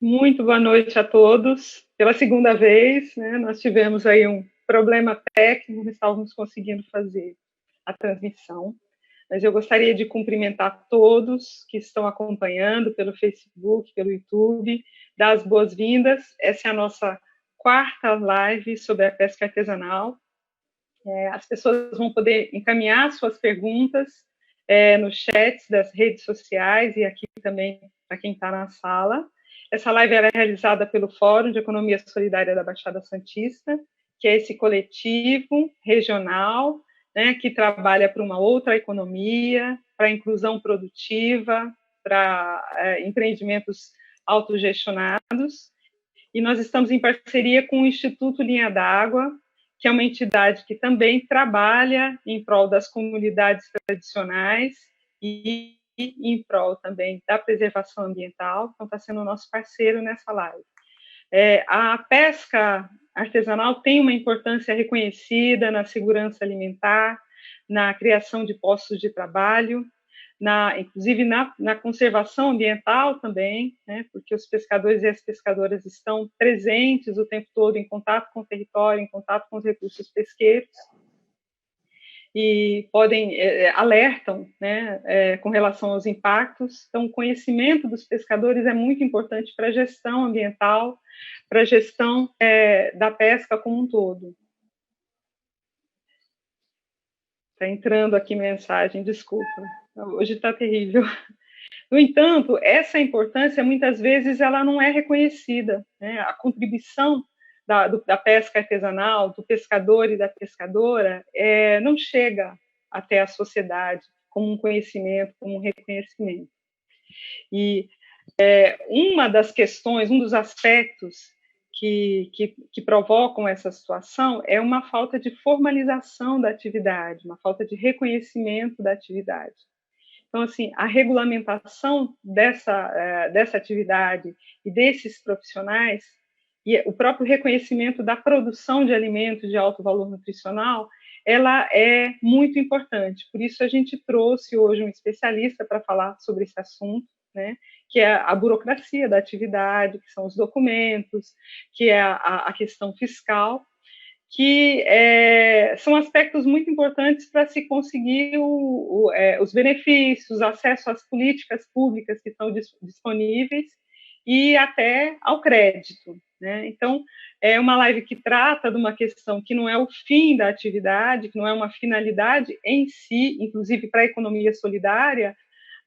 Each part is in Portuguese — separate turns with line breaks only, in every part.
Muito boa noite a todos. Pela segunda vez, né, nós tivemos aí um problema técnico, não estávamos conseguindo fazer a transmissão, mas eu gostaria de cumprimentar todos que estão acompanhando pelo Facebook, pelo YouTube, dar as boas-vindas. Essa é a nossa quarta live sobre a pesca artesanal. As pessoas vão poder encaminhar suas perguntas nos chats das redes sociais e aqui também para quem está na sala. Essa live é realizada pelo Fórum de Economia Solidária da Baixada Santista, que é esse coletivo regional, né, que trabalha para uma outra economia, para a inclusão produtiva, para empreendimentos autogestionados. E nós estamos em parceria com o Instituto Linha d'Água, que é uma entidade que também trabalha em prol das comunidades tradicionais e em prol também da preservação ambiental, então está sendo o nosso parceiro nessa live. A pesca artesanal tem uma importância reconhecida na segurança alimentar, na criação de postos de trabalho, inclusive na conservação ambiental também, né, porque os pescadores e as pescadoras estão presentes o tempo todo em contato com o território, em contato com os recursos pesqueiros, e alertam, né, com relação aos impactos. Então, o conhecimento dos pescadores é muito importante para a gestão ambiental, para a gestão da pesca como um todo. Está entrando aqui mensagem, desculpa, hoje está terrível. No entanto, essa importância, muitas vezes, ela não é reconhecida, né? A contribuição da pesca artesanal, do pescador e da pescadora, não chega até a sociedade como um conhecimento, como um reconhecimento. E uma das questões, um dos aspectos que provocam essa situação é uma falta de formalização da atividade, uma falta de reconhecimento da atividade. Então, assim, a regulamentação dessa atividade e desses profissionais e o próprio reconhecimento da produção de alimentos de alto valor nutricional, ela é muito importante. Por isso, a gente trouxe hoje um especialista para falar sobre esse assunto, né, que é a burocracia da atividade, que são os documentos, que é a questão fiscal, que são aspectos muito importantes para se conseguir os benefícios, acesso às políticas públicas que estão disponíveis e até ao crédito, né? Então, é uma live que trata de uma questão que não é o fim da atividade, que não é uma finalidade em si, inclusive para a economia solidária,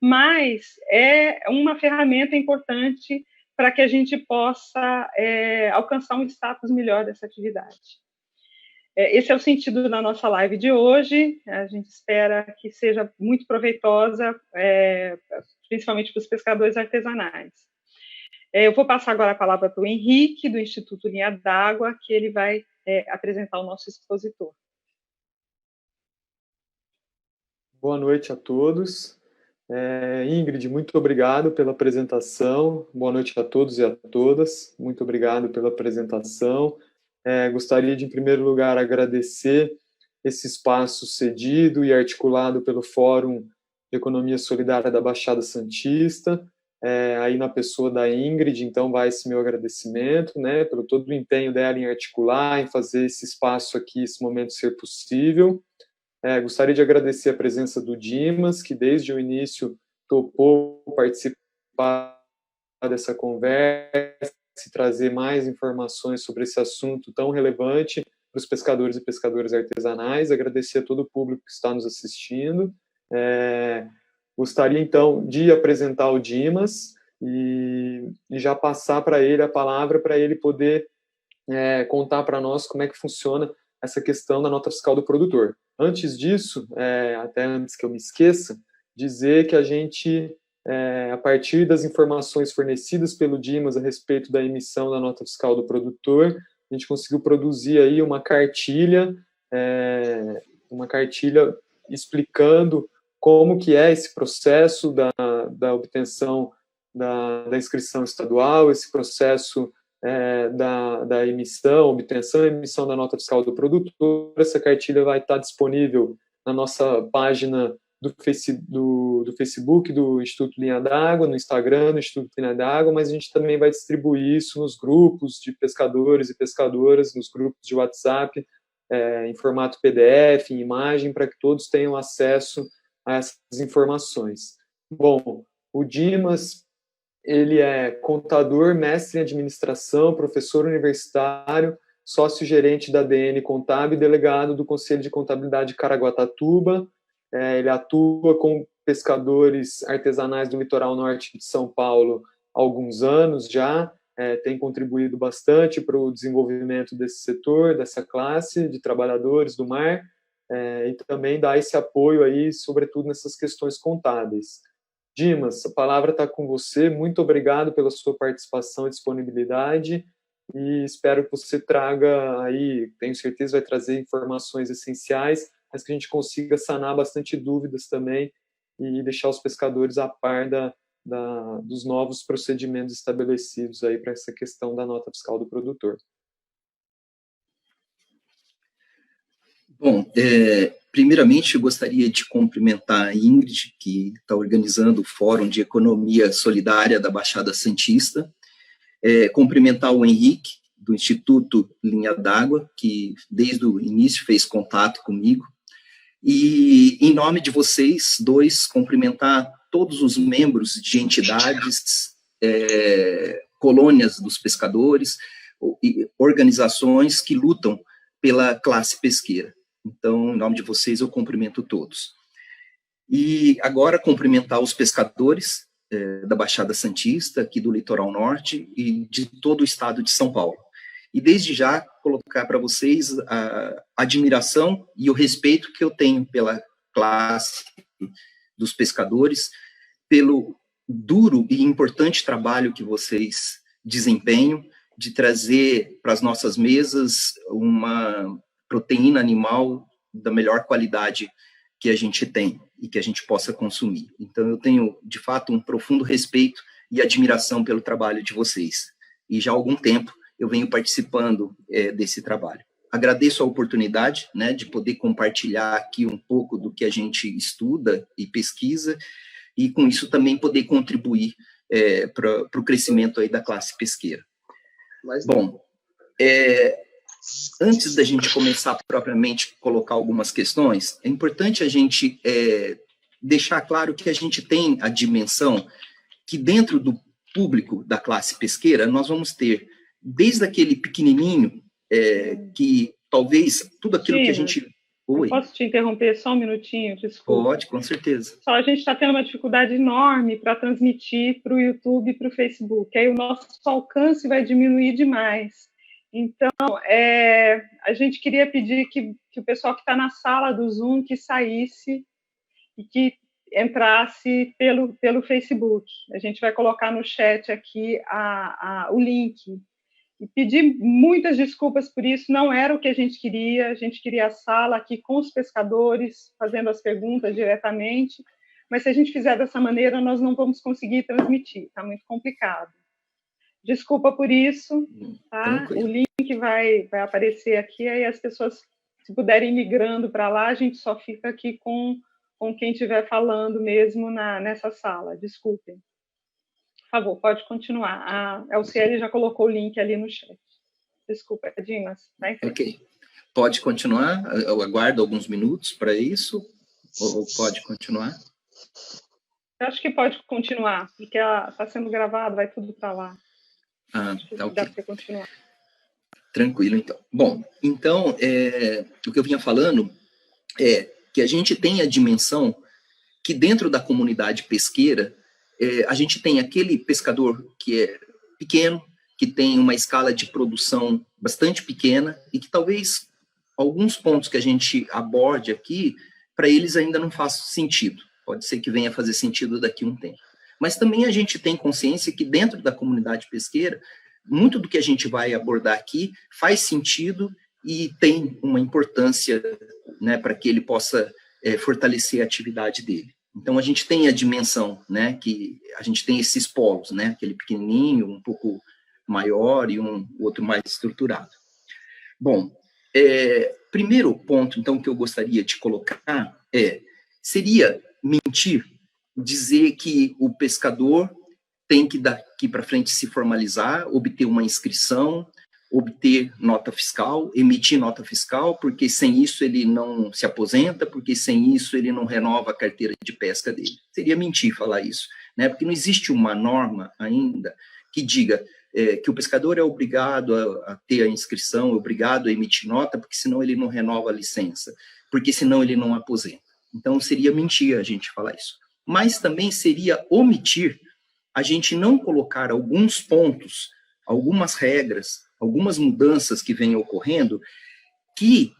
mas é uma ferramenta importante para que a gente possa alcançar um status melhor dessa atividade. Esse é o sentido da nossa live de hoje. A gente espera que seja muito proveitosa, principalmente para os pescadores artesanais. Eu vou passar agora a palavra para o Henrique, do Instituto Linha d'Água, que ele vai apresentar o nosso expositor.
Boa noite a todos. Ingrid, muito obrigado pela apresentação. Boa noite a todos e a todas. Muito obrigado pela apresentação. Gostaria de, em primeiro lugar, agradecer esse espaço cedido e articulado pelo Fórum de Economia Solidária da Baixada Santista, aí na pessoa da Ingrid, então vai esse meu agradecimento, né, pelo todo o empenho dela em articular, em fazer esse espaço aqui, esse momento ser possível. Gostaria de agradecer a presença do Dimas, que desde o início topou participar dessa conversa e trazer mais informações sobre esse assunto tão relevante para os pescadores e pescadoras artesanais. Agradecer a todo o público que está nos assistindo. Gostaria, então, de apresentar o Dimas e já passar para ele a palavra, para ele poder contar para nós como é que funciona essa questão da nota fiscal do produtor. Antes disso, até antes que eu me esqueça, dizer que a gente, a partir das informações fornecidas pelo Dimas a respeito da emissão da nota fiscal do produtor, a gente conseguiu produzir aí uma cartilha explicando como que é esse processo da obtenção da inscrição estadual, esse processo da emissão, obtenção e emissão da nota fiscal do produtor. Essa cartilha vai estar disponível na nossa página do Facebook, do Instituto Linha d'Água, no Instagram, do Instituto Linha d'Água, mas a gente também vai distribuir isso nos grupos de pescadores e pescadoras, nos grupos de WhatsApp, em formato PDF, em imagem, para que todos tenham acesso a essas informações. Bom, o Dimas, ele é contador, mestre em administração, professor universitário, sócio-gerente da DN Contábil e delegado do Conselho de Contabilidade de Caraguatatuba. Ele atua com pescadores artesanais do litoral norte de São Paulo há alguns anos já, tem contribuído bastante para o desenvolvimento desse setor, dessa classe de trabalhadores do mar, e também dá esse apoio aí, sobretudo nessas questões contábeis. Dimas, a palavra está com você. Muito obrigado pela sua participação e disponibilidade, e espero que você traga aí, tenho certeza vai trazer informações essenciais, mas que a gente consiga sanar bastante dúvidas também e deixar os pescadores a par dos novos procedimentos estabelecidos aí para essa questão da nota fiscal do produtor.
Bom, primeiramente eu gostaria de cumprimentar a Ingrid, que está organizando o Fórum de Economia Solidária da Baixada Santista, cumprimentar o Henrique, do Instituto Linha d'Água, que desde o início fez contato comigo, e, em nome de vocês dois, cumprimentar todos os membros de entidades, colônias dos pescadores, organizações que lutam pela classe pesqueira. Então, em nome de vocês, eu cumprimento todos. E agora, cumprimentar os pescadores da Baixada Santista, aqui do Litoral Norte, e de todo o estado de São Paulo. E, desde já, colocar para vocês a admiração e o respeito que eu tenho pela classe dos pescadores, pelo duro e importante trabalho que vocês desempenham de trazer para as nossas mesas uma proteína animal da melhor qualidade que a gente tem e que a gente possa consumir. Então, eu tenho, de fato, um profundo respeito e admiração pelo trabalho de vocês. E já há algum tempo eu venho participando desse trabalho. Agradeço a oportunidade, né, de poder compartilhar aqui um pouco do que a gente estuda e pesquisa, e com isso também poder contribuir para o crescimento aí da classe pesqueira. Bom, antes da gente começar propriamente a colocar algumas questões, é importante a gente deixar claro que a gente tem a dimensão que dentro do público da classe pesqueira nós vamos ter desde aquele pequenininho que talvez tudo aquilo que a gente... Oi.
Posso te interromper só um minutinho? Desculpa.
Pode, com certeza.
Só a gente está tendo uma dificuldade enorme para transmitir para o YouTube e para o Facebook. Aí o nosso alcance vai diminuir demais. Então, a gente queria pedir que o pessoal que está na sala do Zoom que saísse e que entrasse pelo Facebook. A gente vai colocar no chat aqui o link. E pedir muitas desculpas por isso, não era o que a gente queria a sala aqui com os pescadores, fazendo as perguntas diretamente, mas se a gente fizer dessa maneira, nós não vamos conseguir transmitir, está muito complicado. Desculpa por isso, tá? O link vai aparecer aqui, aí as pessoas, se puderem ir migrando para lá, a gente só fica aqui com quem estiver falando mesmo nessa sala, desculpem. Por favor, pode continuar. A Elciele já colocou o link ali no chat. Desculpa, Dimas.
Ok. Pode continuar? Eu aguardo alguns minutos para isso? Ou pode continuar?
Eu acho que pode continuar, porque está sendo gravado, vai tudo para lá.
Tá ok.
Dá para continuar.
Tranquilo, então. Bom, então, o que eu vinha falando é que a gente tem a dimensão que dentro da comunidade pesqueira, a gente tem aquele pescador que é pequeno, que tem uma escala de produção bastante pequena e que talvez alguns pontos que a gente aborde aqui, para eles ainda não façam sentido. Pode ser que venha a fazer sentido daqui a um tempo. Mas também a gente tem consciência que dentro da comunidade pesqueira, muito do que a gente vai abordar aqui faz sentido e tem uma importância, né, para que ele possa fortalecer a atividade dele. Então, a gente tem a dimensão, né, que a gente tem esses polos, né, aquele pequenininho, um pouco maior e o outro mais estruturado. Bom, primeiro ponto, então, que eu gostaria de colocar seria mentir, dizer que o pescador tem que daqui para frente se formalizar, obter uma inscrição, obter nota fiscal, emitir nota fiscal, porque sem isso ele não se aposenta, porque sem isso ele não renova a carteira de pesca dele. Seria mentir falar isso, né? Porque não existe uma norma ainda que diga que o pescador é obrigado a ter a inscrição, é obrigado a emitir nota, porque senão ele não renova a licença, porque senão ele não aposenta. Então seria mentir a gente falar isso. Mas também seria omitir a gente não colocar alguns pontos, algumas regras, algumas mudanças que vêm ocorrendo que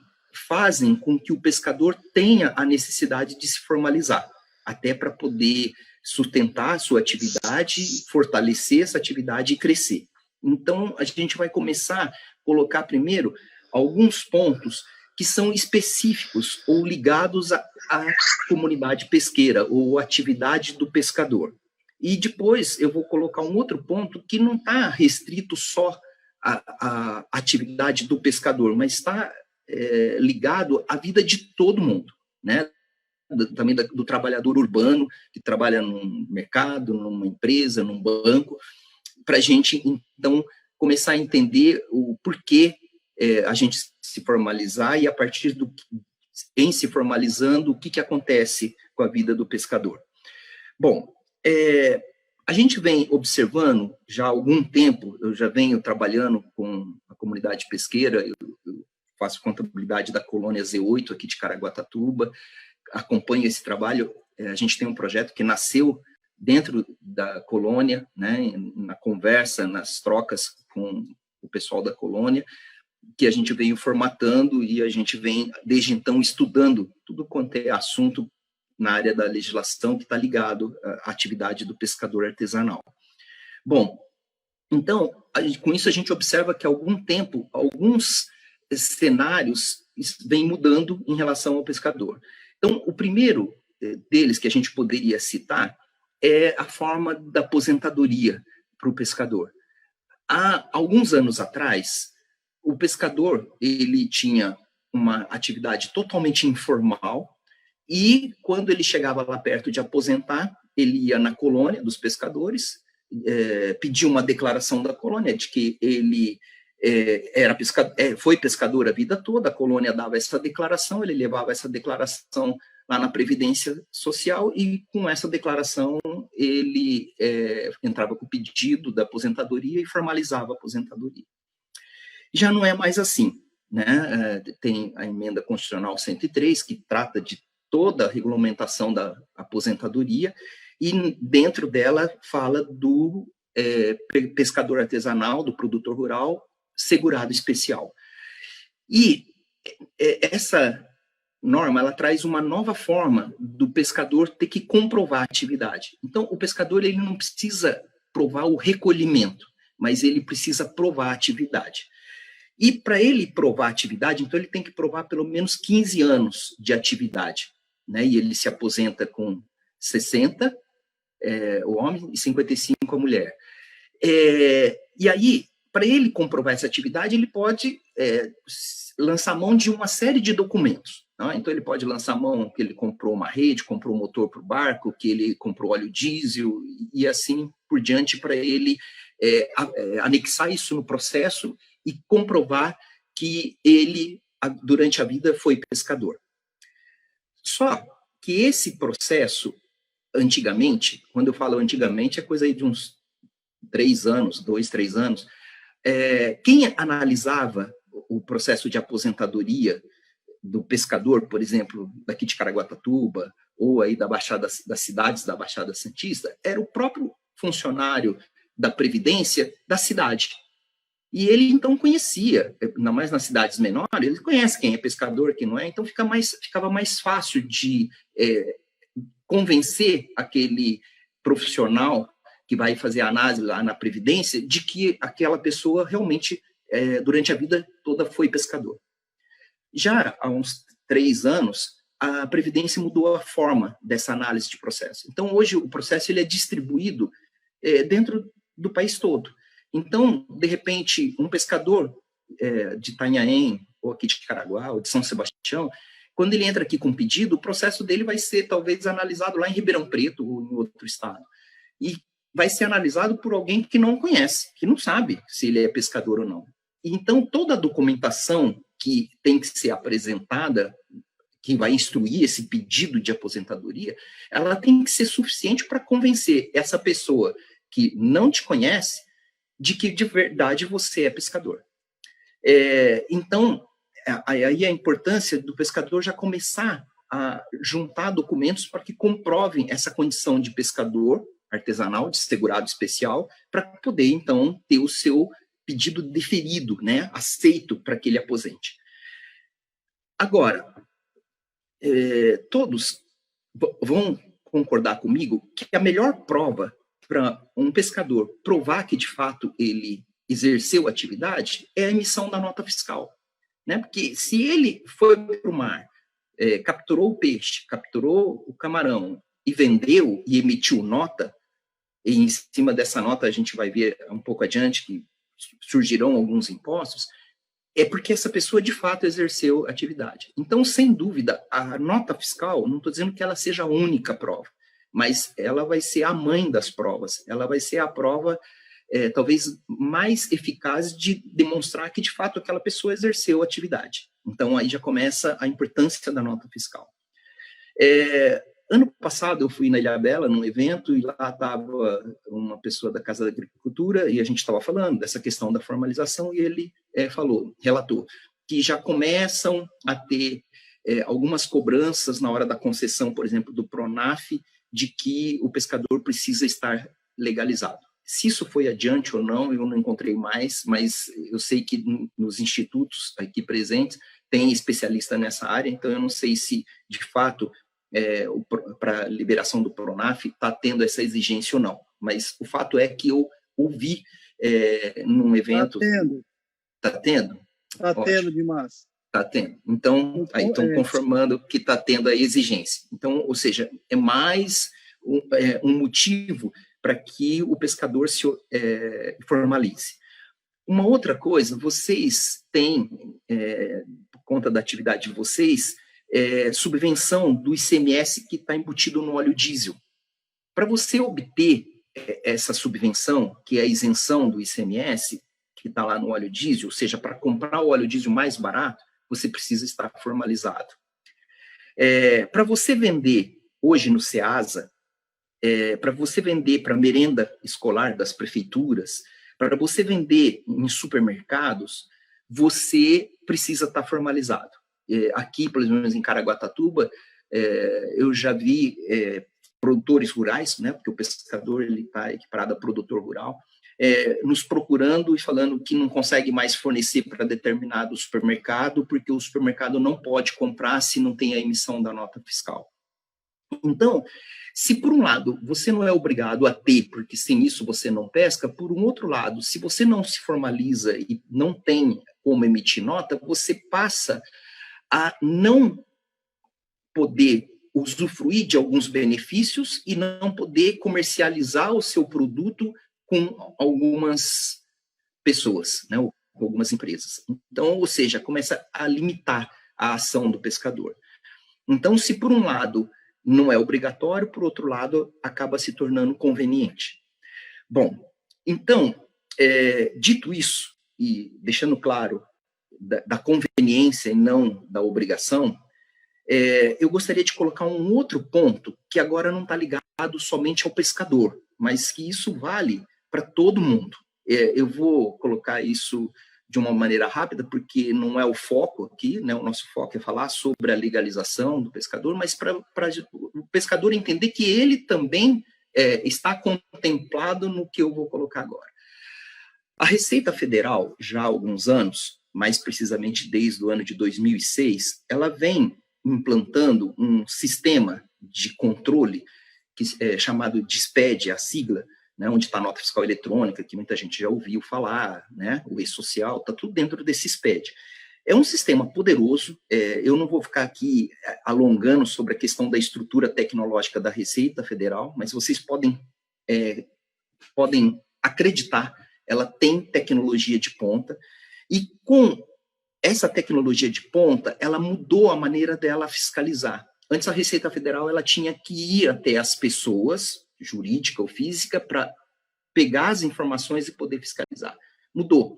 fazem com que o pescador tenha a necessidade de se formalizar, até para poder sustentar a sua atividade, fortalecer essa atividade e crescer. Então, a gente vai começar a colocar primeiro alguns pontos que são específicos ou ligados à comunidade pesqueira ou atividade do pescador. E depois eu vou colocar um outro ponto que não está restrito só à atividade do pescador, mas está ligado à vida de todo mundo, né? Também do trabalhador urbano, que trabalha num mercado, numa empresa, num banco, para a gente, então, começar a entender o porquê a gente se formalizar e, a partir em se formalizando, o que acontece com a vida do pescador. Bom, a gente vem observando já há algum tempo, eu já venho trabalhando com a comunidade pesqueira, eu faço contabilidade da colônia Z8 aqui de Caraguatatuba, acompanho esse trabalho. A gente tem um projeto que nasceu dentro da colônia, né, na conversa, nas trocas com o pessoal da colônia, que a gente veio formatando e a gente vem, desde então, estudando tudo quanto é assunto na área da legislação que está ligado à atividade do pescador artesanal. Bom, então, com isso a gente observa que há algum tempo, alguns cenários vêm mudando em relação ao pescador. Então, o primeiro deles que a gente poderia citar é a forma da aposentadoria para o pescador. Há alguns anos atrás, o pescador ele tinha uma atividade totalmente informal e, quando ele chegava lá perto de aposentar, ele ia na colônia dos pescadores, pedia uma declaração da colônia de que ele foi pescador a vida toda, a colônia dava essa declaração, ele levava essa declaração lá na Previdência Social e, com essa declaração, ele entrava com o pedido da aposentadoria e formalizava a aposentadoria. Já não é mais assim, né? Tem a Emenda Constitucional 103, que trata de toda a regulamentação da aposentadoria, e dentro dela fala do pescador artesanal, do produtor rural, segurado especial. E essa norma, ela traz uma nova forma do pescador ter que comprovar a atividade. Então, o pescador ele não precisa provar o recolhimento, mas ele precisa provar a atividade. E para ele provar a atividade, então ele tem que provar pelo menos 15 anos de atividade, né? E ele se aposenta com 60, o homem, e 55 a mulher. E aí, para ele comprovar essa atividade, ele pode lançar mão de uma série de documentos. Tá? Então, ele pode lançar mão que ele comprou uma rede, comprou um motor para o barco, que ele comprou óleo diesel, e assim por diante, para ele anexar isso no processo e comprovar que ele, durante a vida, foi pescador. Só que esse processo, antigamente, quando eu falo antigamente, é coisa aí de uns 3 anos, 2, 3 anos, quem analisava o processo de aposentadoria do pescador, por exemplo, daqui de Caraguatatuba, ou aí das cidades da Baixada Santista, era o próprio funcionário da Previdência da cidade. E ele, então, conhecia, ainda mais nas cidades menores, ele conhece quem é pescador, quem não é, então ficava mais fácil de convencer aquele profissional que vai fazer a análise lá na Previdência de que aquela pessoa realmente, durante a vida toda, foi pescador. Já há uns 3 anos, a Previdência mudou a forma dessa análise de processo. Então, hoje, o processo ele é distribuído dentro do país todo. Então, de repente, um pescador de Itanhaém, ou aqui de Caraguá, ou de São Sebastião, quando ele entra aqui com pedido, o processo dele vai ser talvez analisado lá em Ribeirão Preto ou em outro estado. E vai ser analisado por alguém que não conhece, que não sabe se ele é pescador ou não. Então, toda a documentação que tem que ser apresentada, que vai instruir esse pedido de aposentadoria, ela tem que ser suficiente para convencer essa pessoa que não te conhece de que de verdade você é pescador. Então, aí a importância do pescador já começar a juntar documentos para que comprovem essa condição de pescador artesanal, de segurado especial, para poder, então, ter o seu pedido deferido, né, aceito para que ele aposente. Agora, todos vão concordar comigo que a melhor prova para um pescador provar que, de fato, ele exerceu atividade é a emissão da nota fiscal. Né? Porque se ele foi para o mar, capturou o peixe, capturou o camarão e vendeu e emitiu nota, e em cima dessa nota a gente vai ver um pouco adiante que surgirão alguns impostos, é porque essa pessoa de fato exerceu atividade. Então, sem dúvida, a nota fiscal, não estou dizendo que ela seja a única prova, mas ela vai ser a mãe das provas, ela vai ser a prova talvez mais eficaz de demonstrar que de fato aquela pessoa exerceu atividade. Então, aí já começa a importância da nota fiscal. Ano passado eu fui na Ilhabela, num evento, e lá estava uma pessoa da Casa da Agricultura, e a gente estava falando dessa questão da formalização, e ele relatou, que já começam a ter algumas cobranças na hora da concessão, por exemplo, do PRONAF, de que o pescador precisa estar legalizado. Se isso foi adiante ou não, eu não encontrei mais, mas eu sei que nos institutos aqui presentes tem especialista nessa área, então eu não sei se, de fato, para a liberação do PRONAF está tendo essa exigência ou não. Mas o fato é que eu ouvi num evento... Está tendo?
Está tendo demais.
Está tendo. Então, aí estão confirmando que está tendo a exigência. Então, ou seja, é mais um motivo para que o pescador se formalize. Uma outra coisa, vocês têm, por conta da atividade de vocês, subvenção do ICMS que está embutido no óleo diesel. Para você obter essa subvenção, que é a isenção do ICMS, que está lá no óleo diesel, ou seja, para comprar o óleo diesel mais barato, você precisa estar formalizado. Para você vender hoje no SEASA, para você vender para merenda escolar das prefeituras, para você vender em supermercados, você precisa estar formalizado. Aqui, por exemplo, em Caraguatatuba, eu já vi produtores rurais, né, porque o pescador está equiparado a produtor rural, nos procurando e falando que não consegue mais fornecer para determinado supermercado, porque o supermercado não pode comprar se não tem a emissão da nota fiscal. Então, se por um lado você não é obrigado a ter, porque sem isso você não pesca, por um outro lado, se você não se formaliza e não tem como emitir nota, você passa a não poder usufruir de alguns benefícios e não poder comercializar o seu produto com algumas pessoas, né, ou com algumas empresas. Então, ou seja, começa a limitar a ação do pescador. Então, se por um lado não é obrigatório, por outro lado, acaba se tornando conveniente. Bom, então, dito isso, e deixando claro da conveniência e não da obrigação, eu gostaria de colocar um outro ponto que agora não está ligado somente ao pescador, mas que isso vale para todo mundo. Eu vou colocar isso de uma maneira rápida, porque não é o foco aqui, né? O nosso foco é falar sobre a legalização do pescador, mas para o pescador entender que ele também está contemplado no que eu vou colocar agora. A Receita Federal, já há alguns anos, mais precisamente desde o ano de 2006, ela vem implantando um sistema de controle que é chamado DISPED, a sigla, né, onde está a nota fiscal eletrônica, que muita gente já ouviu falar, né, o e-social, está tudo dentro desse SPED. É um sistema poderoso, eu não vou ficar aqui alongando sobre a questão da estrutura tecnológica da Receita Federal, mas vocês podem acreditar, ela tem tecnologia de ponta, e com essa tecnologia de ponta, ela mudou a maneira dela fiscalizar. Antes, a Receita Federal ela tinha que ir até as pessoas, jurídica ou física, para pegar as informações e poder fiscalizar. Mudou.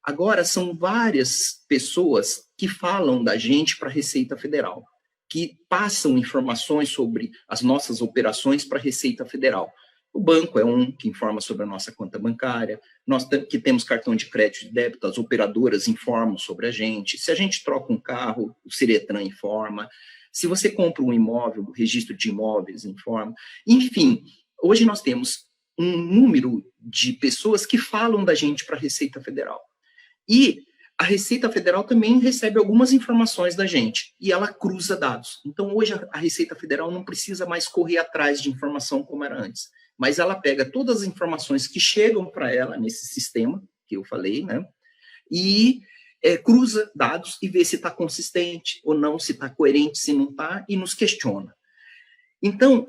Agora, são várias pessoas que falam da gente para a Receita Federal, que passam informações sobre as nossas operações para a Receita Federal. O banco é um que informa sobre a nossa conta bancária, nós que temos cartão de crédito e débito, as operadoras informam sobre a gente, se a gente troca um carro, o Ciretran informa, se você compra um imóvel, o registro de imóveis informa. Enfim, hoje nós temos um número de pessoas que falam da gente para a Receita Federal. E a Receita Federal também recebe algumas informações da gente, e ela cruza dados. Então, hoje, a Receita Federal não precisa mais correr atrás de informação como era antes, mas ela pega todas as informações que chegam para ela nesse sistema, que eu falei, né, e cruza dados e vê se está consistente ou não, se está coerente, se não está, e nos questiona. Então,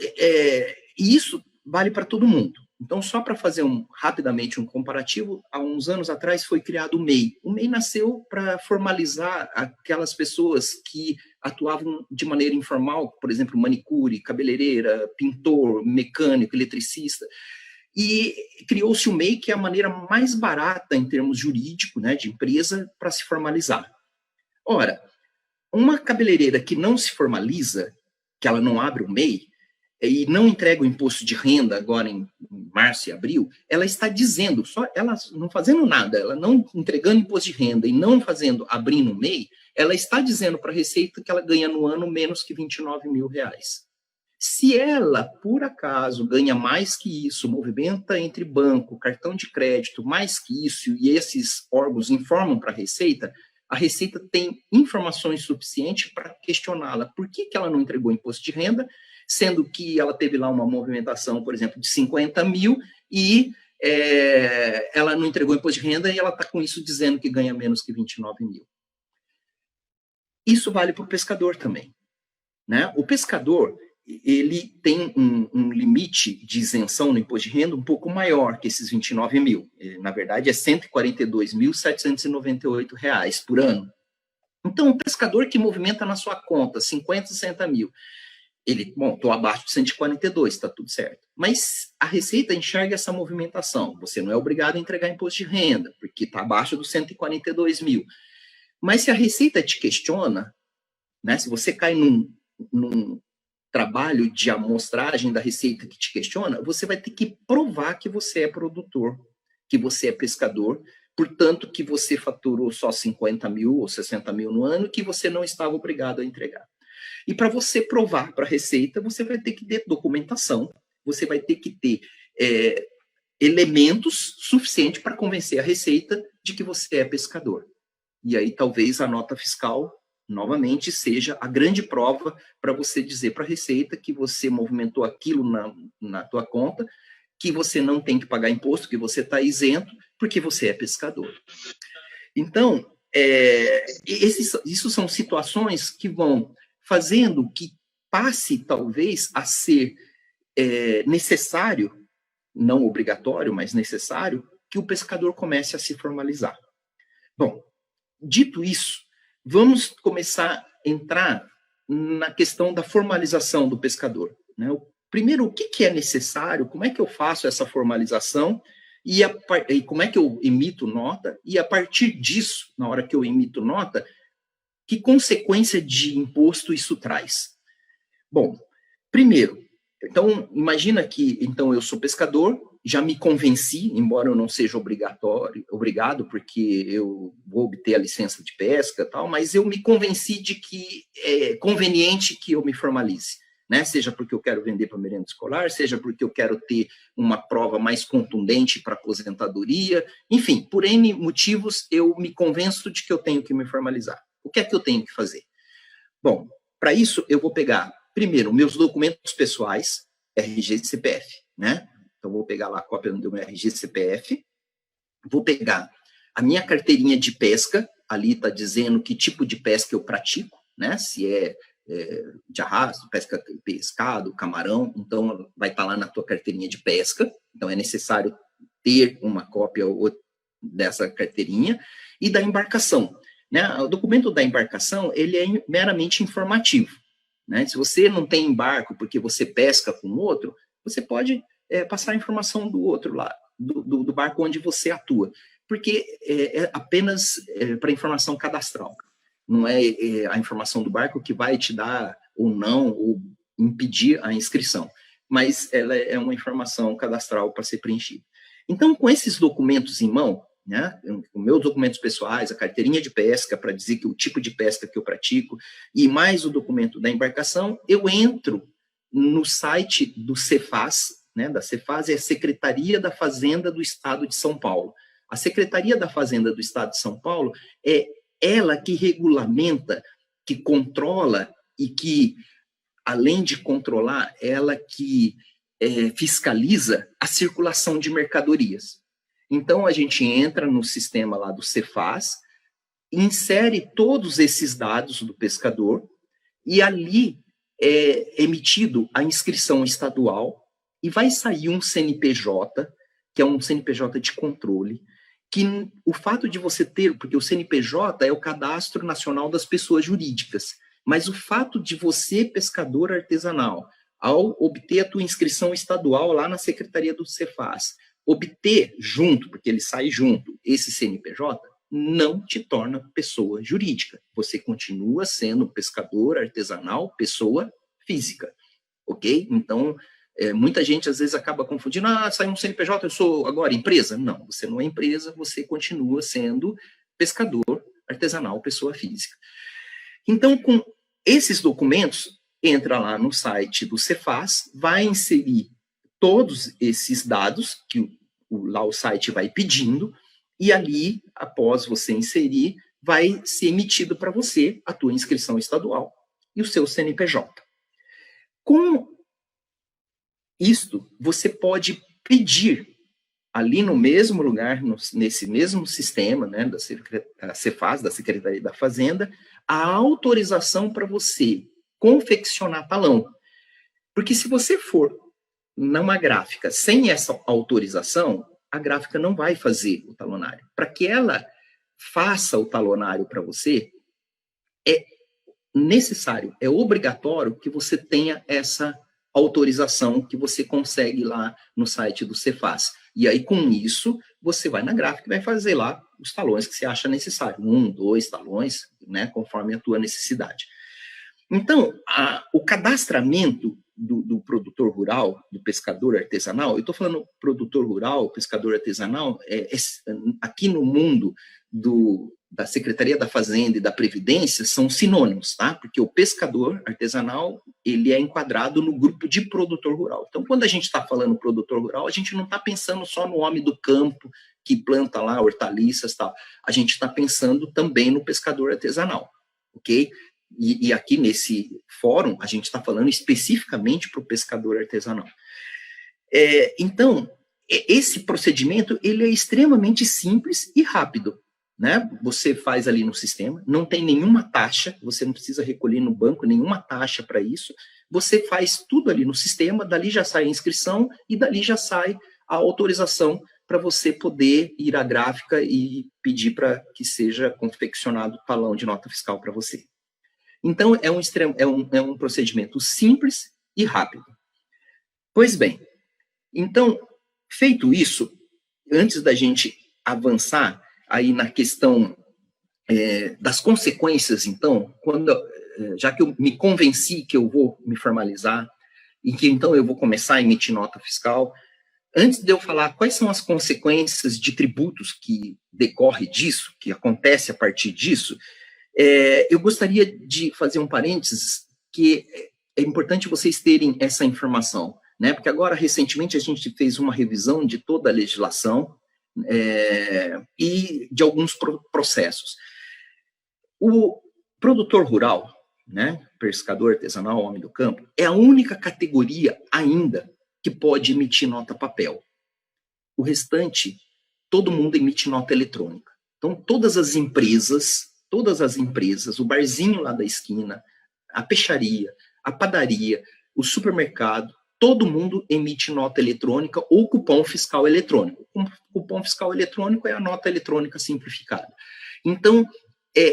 isso vale para todo mundo. Então, só para fazer rapidamente um comparativo, há uns anos atrás foi criado o MEI. O MEI nasceu para formalizar aquelas pessoas que atuavam de maneira informal, por exemplo, manicure, cabeleireira, pintor, mecânico, eletricista. E criou-se o MEI, que é a maneira mais barata em termos jurídicos, né, de empresa, para se formalizar. Ora, uma cabeleireira que não se formaliza, que ela não abre o MEI, e não entrega o imposto de renda agora em março e abril, ela está dizendo, só ela não fazendo nada, ela não entregando imposto de renda e não abrindo o MEI, ela está dizendo para a Receita que ela ganha no ano menos que R$29 mil. Se ela, por acaso, ganha mais que isso, movimenta entre banco, cartão de crédito, mais que isso, e esses órgãos informam para a Receita tem informações suficientes para questioná-la. Por que ela não entregou imposto de renda, sendo que ela teve lá uma movimentação, por exemplo, de 50 mil, e ela não entregou imposto de renda e ela está com isso dizendo que ganha menos que 29 mil. Isso vale para o pescador também, né? O pescador, ele tem um limite de isenção no imposto de renda um pouco maior que esses 29 mil. Na verdade, é R$ 142.798 por ano. Então, o pescador que movimenta na sua conta 50, 60 mil, ele, bom, estou abaixo de 142, está tudo certo. Mas a Receita enxerga essa movimentação. Você não é obrigado a entregar imposto de renda, porque está abaixo dos 142 mil. Mas se a Receita te questiona, né, se você cai num trabalho de amostragem da Receita que te questiona, você vai ter que provar que você é produtor, que você é pescador, portanto, que você faturou só 50 mil ou 60 mil no ano, que você não estava obrigado a entregar. E para você provar para a Receita, você vai ter que ter documentação, você vai ter que ter elementos suficientes para convencer a Receita de que você é pescador. E aí talvez a nota fiscal, novamente, seja a grande prova para você dizer para a Receita que você movimentou aquilo na tua conta, que você não tem que pagar imposto, que você está isento, porque você é pescador. Então, isso são situações que vão fazendo que passe, talvez, a ser necessário, não obrigatório, mas necessário, que o pescador comece a se formalizar. Bom, dito isso, vamos começar a entrar na questão da formalização do pescador, né? Primeiro, o que é necessário, como é que eu faço essa formalização e como é que eu emito nota, e a partir disso, na hora que eu emito nota, que consequência de imposto isso traz? Bom, primeiro, então, imagina que então, eu sou pescador, já me convenci, embora eu não seja obrigado, porque eu vou obter a licença de pesca e tal, mas eu me convenci de que é conveniente que eu me formalize, né? Seja porque eu quero vender para merenda escolar, seja porque eu quero ter uma prova mais contundente para aposentadoria, enfim, por N motivos, eu me convenço de que eu tenho que me formalizar. O que é que eu tenho que fazer? Bom, para isso eu vou pegar, primeiro, meus documentos pessoais, RG e CPF, né? Então, vou pegar lá a cópia do meu RG e CPF, vou pegar a minha carteirinha de pesca, ali está dizendo que tipo de pesca eu pratico, né? Se de arrasto, pescado, camarão, então vai estar lá na tua carteirinha de pesca, então é necessário ter uma cópia dessa carteirinha, e da embarcação. né? O documento da embarcação, ele é meramente informativo, né? Se você não tem embarco porque você pesca com outro, você pode passar a informação do outro lá, do barco onde você atua, porque é apenas para informação cadastral, não é a informação do barco que vai te dar ou não, ou impedir a inscrição, mas ela é uma informação cadastral para ser preenchida. Então, com esses documentos em mão, né, os meus documentos pessoais, a carteirinha de pesca para dizer que o tipo de pesca que eu pratico, e mais o documento da embarcação, eu entro no site do Cefaz, né, da Cefaz é a Secretaria da Fazenda do Estado de São Paulo. A Secretaria da Fazenda do Estado de São Paulo é ela que regulamenta, que controla e que, além de controlar, ela que fiscaliza a circulação de mercadorias. Então, a gente entra no sistema lá do Cefaz, insere todos esses dados do pescador e ali é emitido a inscrição estadual e vai sair um CNPJ, que é um CNPJ de controle, que o fato de você ter, porque o CNPJ é o Cadastro Nacional das Pessoas Jurídicas, mas o fato de você, pescador artesanal, ao obter a tua inscrição estadual lá na Secretaria do Cefaz, obter junto, porque ele sai junto, esse CNPJ, não te torna pessoa jurídica. Você continua sendo pescador artesanal, pessoa física, ok? Então, muita gente às vezes acaba confundindo, saiu um CNPJ, eu sou agora empresa. Não, você não é empresa, você continua sendo pescador artesanal, pessoa física. Então, com esses documentos, entra lá no site do Cefaz, vai inserir todos esses dados que lá o site vai pedindo, e ali, após você inserir, vai ser emitido para você a tua inscrição estadual e o seu CNPJ. Com isto, você pode pedir ali no mesmo lugar, nesse mesmo sistema, né, da Cefaz, da Secretaria da Fazenda, a autorização para você confeccionar talão. Porque se você for numa gráfica sem essa autorização, a gráfica não vai fazer o talonário. Para que ela faça o talonário para você, é necessário, é obrigatório que você tenha essa autorização que você consegue lá no site do Cefaz. E aí, com isso, você vai na gráfica e vai fazer lá os talões que você acha necessário. 1, 2 talões, né, conforme a tua necessidade. Então, o cadastramento do produtor rural, do pescador artesanal, eu estou falando produtor rural, pescador artesanal, aqui no mundo da Secretaria da Fazenda e da Previdência são sinônimos, tá? Porque o pescador artesanal, ele é enquadrado no grupo de produtor rural. Então, quando a gente está falando produtor rural, a gente não está pensando só no homem do campo que planta lá hortaliças e tal. A gente está pensando também no pescador artesanal, ok? E aqui nesse fórum, a gente está falando especificamente para o pescador artesanal. Então, esse procedimento, ele é extremamente simples e rápido, né? Você faz ali no sistema, não tem nenhuma taxa, você não precisa recolher no banco nenhuma taxa para isso, você faz tudo ali no sistema, dali já sai a inscrição e dali já sai a autorização para você poder ir à gráfica e pedir para que seja confeccionado o talão de nota fiscal para você. Então, é um procedimento simples e rápido. Pois bem, então, feito isso, antes da gente avançar aí na questão das consequências, então, já que eu me convenci que eu vou me formalizar e que então eu vou começar a emitir nota fiscal, antes de eu falar quais são as consequências de tributos que decorre disso, que acontece a partir disso, eu gostaria de fazer um parênteses que é importante vocês terem essa informação, né? Porque agora, recentemente, a gente fez uma revisão de toda a legislação e de alguns processos. O produtor rural, né, pescador artesanal, homem do campo, é a única categoria ainda que pode emitir nota papel. O restante, todo mundo emite nota eletrônica. Então, todas as empresas, o barzinho lá da esquina, a peixaria, a padaria, o supermercado, todo mundo emite nota eletrônica ou cupom fiscal eletrônico. O cupom fiscal eletrônico é a nota eletrônica simplificada. Então,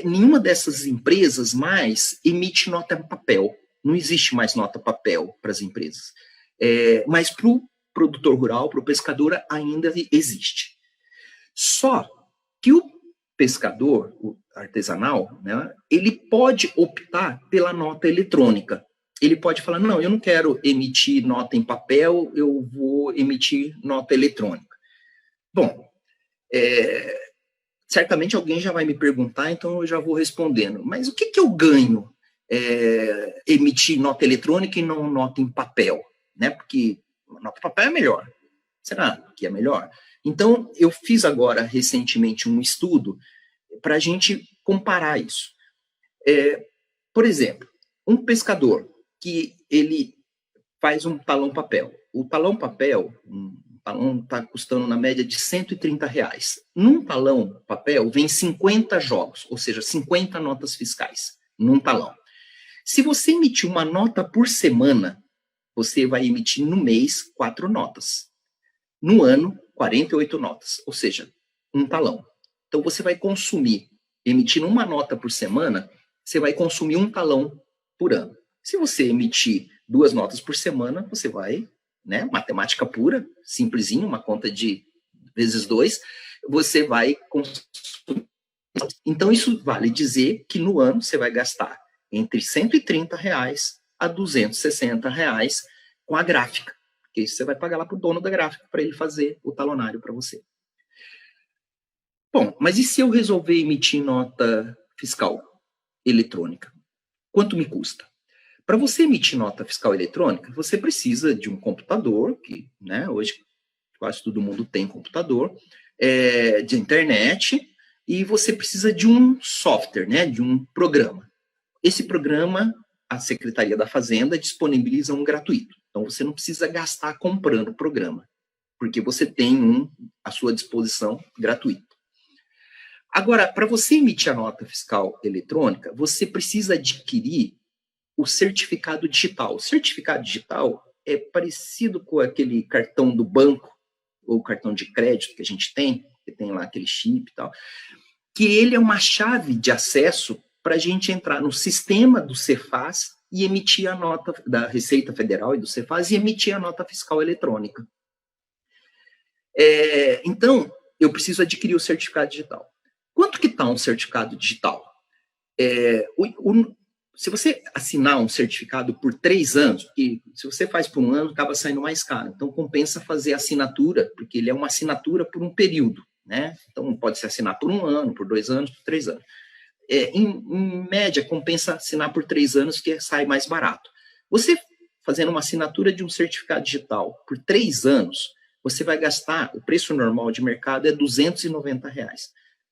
nenhuma dessas empresas mais emite nota em papel. Não existe mais nota papel para as empresas. Mas para o produtor rural, para o pescador, ainda existe. Só que o pescador, o artesanal, né, ele pode optar pela nota eletrônica. Ele pode falar, não, eu não quero emitir nota em papel, eu vou emitir nota eletrônica. Bom, certamente alguém já vai me perguntar, então eu já vou respondendo. Mas o que eu ganho emitir nota eletrônica e não nota em papel? Né? Porque nota em papel é melhor. Será que é melhor? Então, eu fiz agora, recentemente, um estudo para a gente comparar isso. Por exemplo, um pescador que ele faz um talão papel. O talão papel, um talão está custando na média de R$130. Num talão papel vem 50 jogos, ou seja, 50 notas fiscais num talão. Se você emitir uma nota por semana, você vai emitir no mês 4 notas. No ano, 48 notas, ou seja, um talão. Então você vai consumir, emitindo uma nota por semana, você vai consumir um talão por ano. Se você emitir 2 notas por semana, você vai, né, matemática pura, simplesinho, uma conta de vezes 2, você vai consumir. Então, isso vale dizer que no ano você vai gastar entre R$130 a R$260 com a gráfica, porque isso você vai pagar lá para o dono da gráfica para ele fazer o talonário para você. Bom, mas e se eu resolver emitir nota fiscal eletrônica? Quanto me custa? Para você emitir nota fiscal eletrônica, você precisa de um computador, que, né, hoje quase todo mundo tem computador, de internet, e você precisa de um software, né, de um programa. Esse programa, a Secretaria da Fazenda disponibiliza um gratuito. Então, você não precisa gastar comprando o programa, porque você tem um à sua disposição gratuito. Agora, para você emitir a nota fiscal eletrônica, você precisa adquirir o certificado digital. O certificado digital é parecido com aquele cartão do banco, ou cartão de crédito que a gente tem, que tem lá aquele chip e tal, que ele é uma chave de acesso para a gente entrar no sistema do Cefaz e emitir a nota da Receita Federal e do Cefaz e emitir a nota fiscal eletrônica. Então, eu preciso adquirir o certificado digital. Quanto que está um certificado digital? Se você assinar um certificado por 3 anos, porque se você faz por 1 ano, acaba saindo mais caro. Então, compensa fazer a assinatura, porque ele é uma assinatura por um período, né? Então, pode ser assinar por 1 ano, por 2 anos, por 3 anos. Em média, compensa assinar por 3 anos, que sai mais barato. Você fazendo uma assinatura de um certificado digital por 3 anos, você vai gastar, o preço normal de mercado é R$290.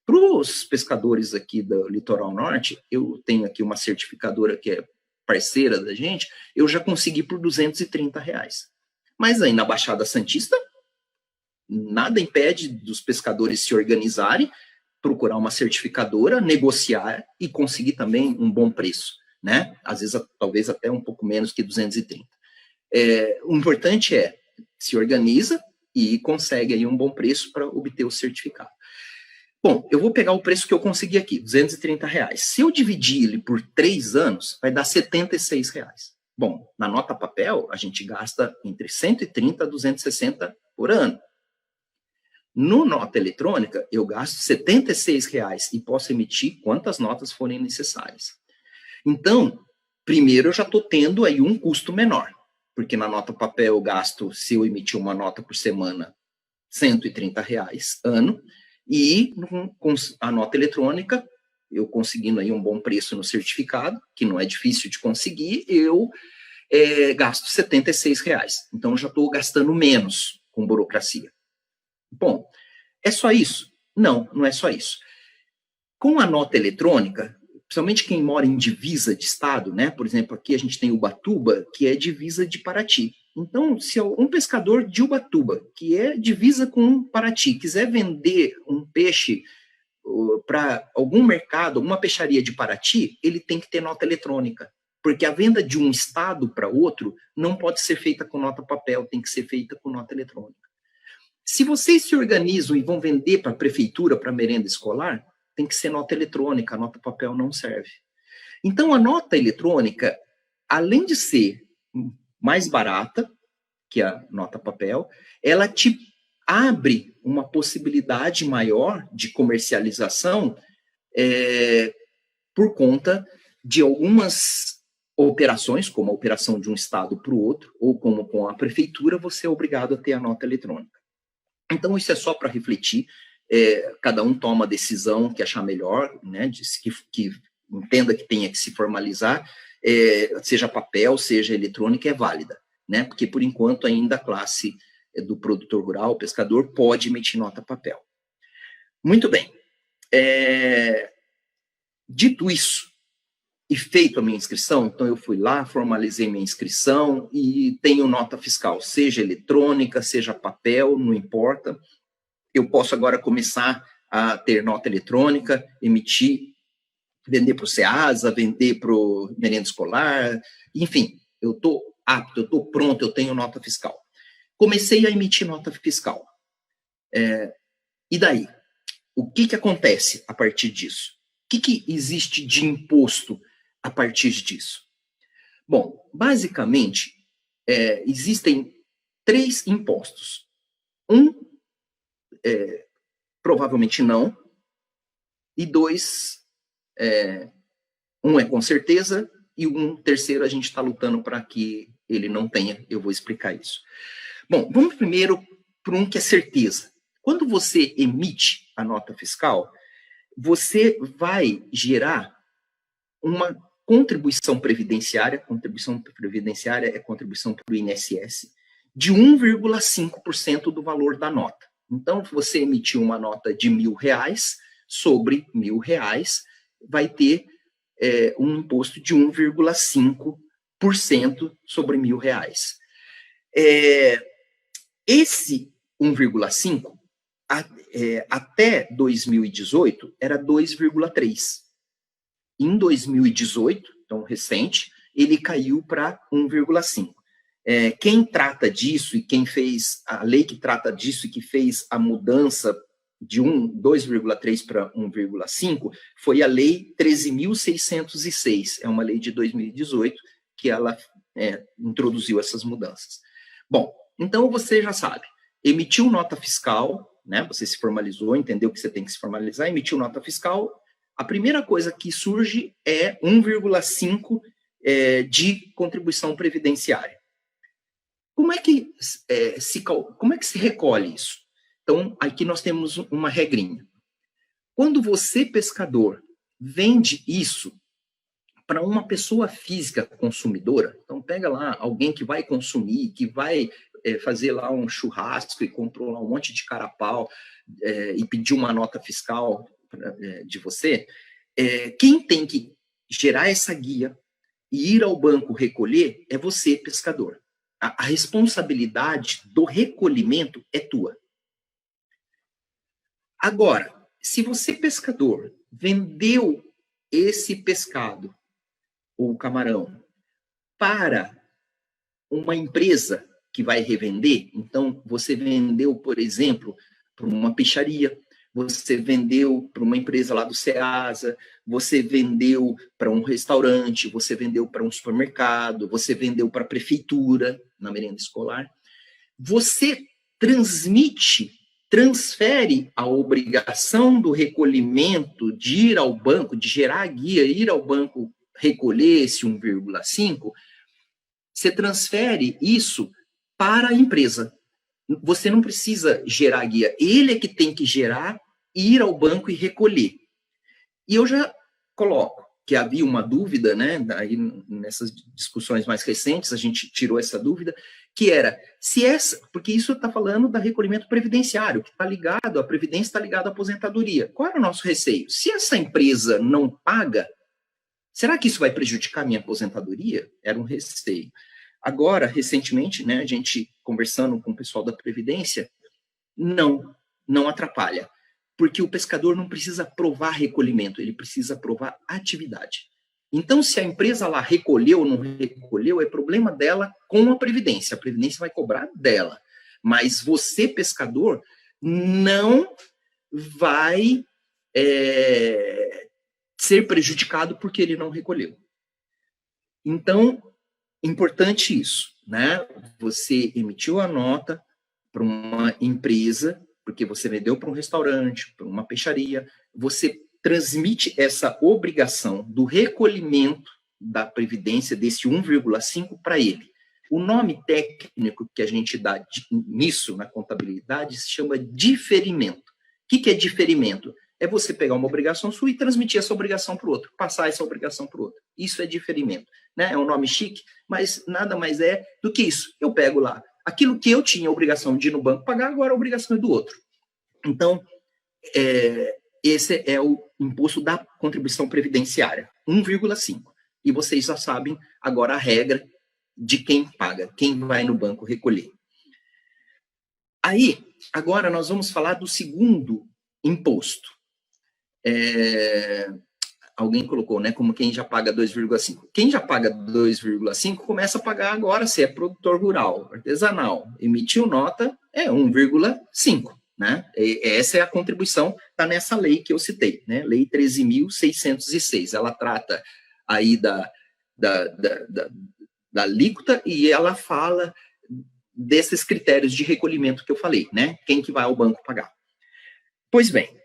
Para os pescadores aqui do Litoral Norte, eu tenho aqui uma certificadora que é parceira da gente, eu já consegui por R$230. Mas aí na Baixada Santista, nada impede dos pescadores se organizarem, procurar uma certificadora, negociar e conseguir também um bom preço, né? Às vezes, talvez até um pouco menos que 230. O importante é, se organiza e consegue aí um bom preço para obter o certificado. Bom, eu vou pegar o preço que eu consegui aqui, R$230. Se eu dividir ele por 3 anos, vai dar R$76. Bom, na nota papel, a gente gasta entre 130 a 260 por ano. No nota eletrônica, eu gasto R$76 e posso emitir quantas notas forem necessárias. Então, primeiro eu já estou tendo aí um custo menor, porque na nota papel eu gasto, se eu emitir uma nota por semana, R$130 ano, e com a nota eletrônica, eu conseguindo aí um bom preço no certificado, que não é difícil de conseguir, eu gasto R$76. Então, eu já estou gastando menos com burocracia. Bom, é só isso? Não, não é só isso. Com a nota eletrônica, principalmente quem mora em divisa de estado, né? Por exemplo, aqui a gente tem Ubatuba, que é divisa de Paraty. Então, se um pescador de Ubatuba, que é divisa com Paraty, quiser vender um peixe para algum mercado, alguma peixaria de Paraty, ele tem que ter nota eletrônica. Porque a venda de um estado para outro não pode ser feita com nota papel, tem que ser feita com nota eletrônica. Se vocês se organizam e vão vender para a prefeitura, para a merenda escolar, tem que ser nota eletrônica, a nota papel não serve. Então, a nota eletrônica, além de ser mais barata que a nota papel, ela te abre uma possibilidade maior de comercialização por conta de algumas operações, como a operação de um estado para o outro, ou como com a prefeitura, você é obrigado a ter a nota eletrônica. Então, isso é só para refletir, cada um toma a decisão que achar melhor, né, que entenda que tenha que se formalizar, seja papel, seja eletrônica, é válida, né, porque, por enquanto, ainda a classe do produtor rural, pescador, pode emitir nota papel. Muito bem. Dito isso, e feito a minha inscrição, então eu fui lá, formalizei minha inscrição e tenho nota fiscal, seja eletrônica, seja papel, não importa. Eu posso agora começar a ter nota eletrônica, emitir, vender para o SEASA, vender para o merenda escolar, enfim, eu estou apto, eu estou pronto, eu tenho nota fiscal. Comecei a emitir nota fiscal. E daí? O que acontece a partir disso? O que existe de imposto a partir disso? Bom, basicamente, existem 3 impostos. Provavelmente não, e 2, um é com certeza, e um terceiro a gente está lutando para que ele não tenha, eu vou explicar isso. Bom, vamos primeiro para um que é certeza. Quando você emite a nota fiscal, você vai gerar uma contribuição previdenciária é contribuição para o INSS, de 1,5% do valor da nota. Então, você emitiu uma nota de R$1.000, sobre R$1.000, vai ter um imposto de 1,5% sobre R$1.000. Esse 1,5%, até 2018, era 2,3%. Em 2018, então recente, ele caiu para 1,5%. Quem trata disso e quem fez a lei que trata disso e que fez a mudança de 2,3 para 1,5 foi a Lei 13.606. É uma lei de 2018 que ela introduziu essas mudanças. Bom, então você já sabe, emitiu nota fiscal, né? Você se formalizou, entendeu que você tem que se formalizar, emitiu nota fiscal. A primeira coisa que surge é 1,5 de contribuição previdenciária. Como é que se recolhe isso? Então, aqui nós temos uma regrinha. Quando você, pescador, vende isso para uma pessoa física consumidora, então pega lá alguém que vai consumir, que vai fazer lá um churrasco e comprou lá um monte de carapau e pediu uma nota fiscal de você, quem tem que gerar essa guia e ir ao banco recolher é você, pescador. A responsabilidade do recolhimento é tua. Agora, se você, pescador, vendeu esse pescado, ou camarão, para uma empresa que vai revender, então você vendeu, por exemplo, para uma peixaria, você vendeu para uma empresa lá do SEASA, você vendeu para um restaurante, você vendeu para um supermercado, você vendeu para a prefeitura, na merenda escolar, você transfere a obrigação do recolhimento de ir ao banco, de gerar a guia, ir ao banco recolher esse 1,5, você transfere isso para a empresa. Você não precisa gerar a guia, ele é que tem que gerar, ir ao banco e recolher. E eu já coloco que havia uma dúvida, né, aí nessas discussões mais recentes, a gente tirou essa dúvida, que era, porque isso está falando do recolhimento previdenciário, que está ligado, a previdência está ligada à aposentadoria. Qual era o nosso receio? Se essa empresa não paga, será que isso vai prejudicar a minha aposentadoria? Era um receio. Agora, recentemente, né, a gente conversando com o pessoal da Previdência, não atrapalha, porque o pescador não precisa provar recolhimento, ele precisa provar atividade. Então, se a empresa lá recolheu ou não recolheu, é problema dela com a Previdência vai cobrar dela. Mas você, pescador, não vai ser prejudicado porque ele não recolheu. Então, importante isso, né? Você emitiu a nota para uma empresa, porque você vendeu para um restaurante, para uma peixaria, você transmite essa obrigação do recolhimento da previdência desse 1,5 para ele. O nome técnico que a gente dá nisso, na contabilidade, se chama diferimento. O que é diferimento? É você pegar uma obrigação sua e transmitir essa obrigação para o outro, passar essa obrigação para o outro. Isso é diferimento, né? É um nome chique, mas nada mais é do que isso. Eu pego lá aquilo que eu tinha a obrigação de ir no banco pagar, agora a obrigação é do outro. Então, esse é o imposto da contribuição previdenciária, 1,5. E vocês já sabem agora a regra de quem paga, quem vai no banco recolher. Aí, agora nós vamos falar do segundo imposto. Alguém colocou, né, como quem já paga 2,5. Quem já paga 2,5 começa a pagar agora, se é produtor rural, artesanal, emitiu nota, é 1,5, né? Essa é a contribuição, está nessa lei que eu citei, né? Lei 13.606. Ela trata aí da alíquota e ela fala desses critérios de recolhimento que eu falei, né? Quem que vai ao banco pagar. Pois bem,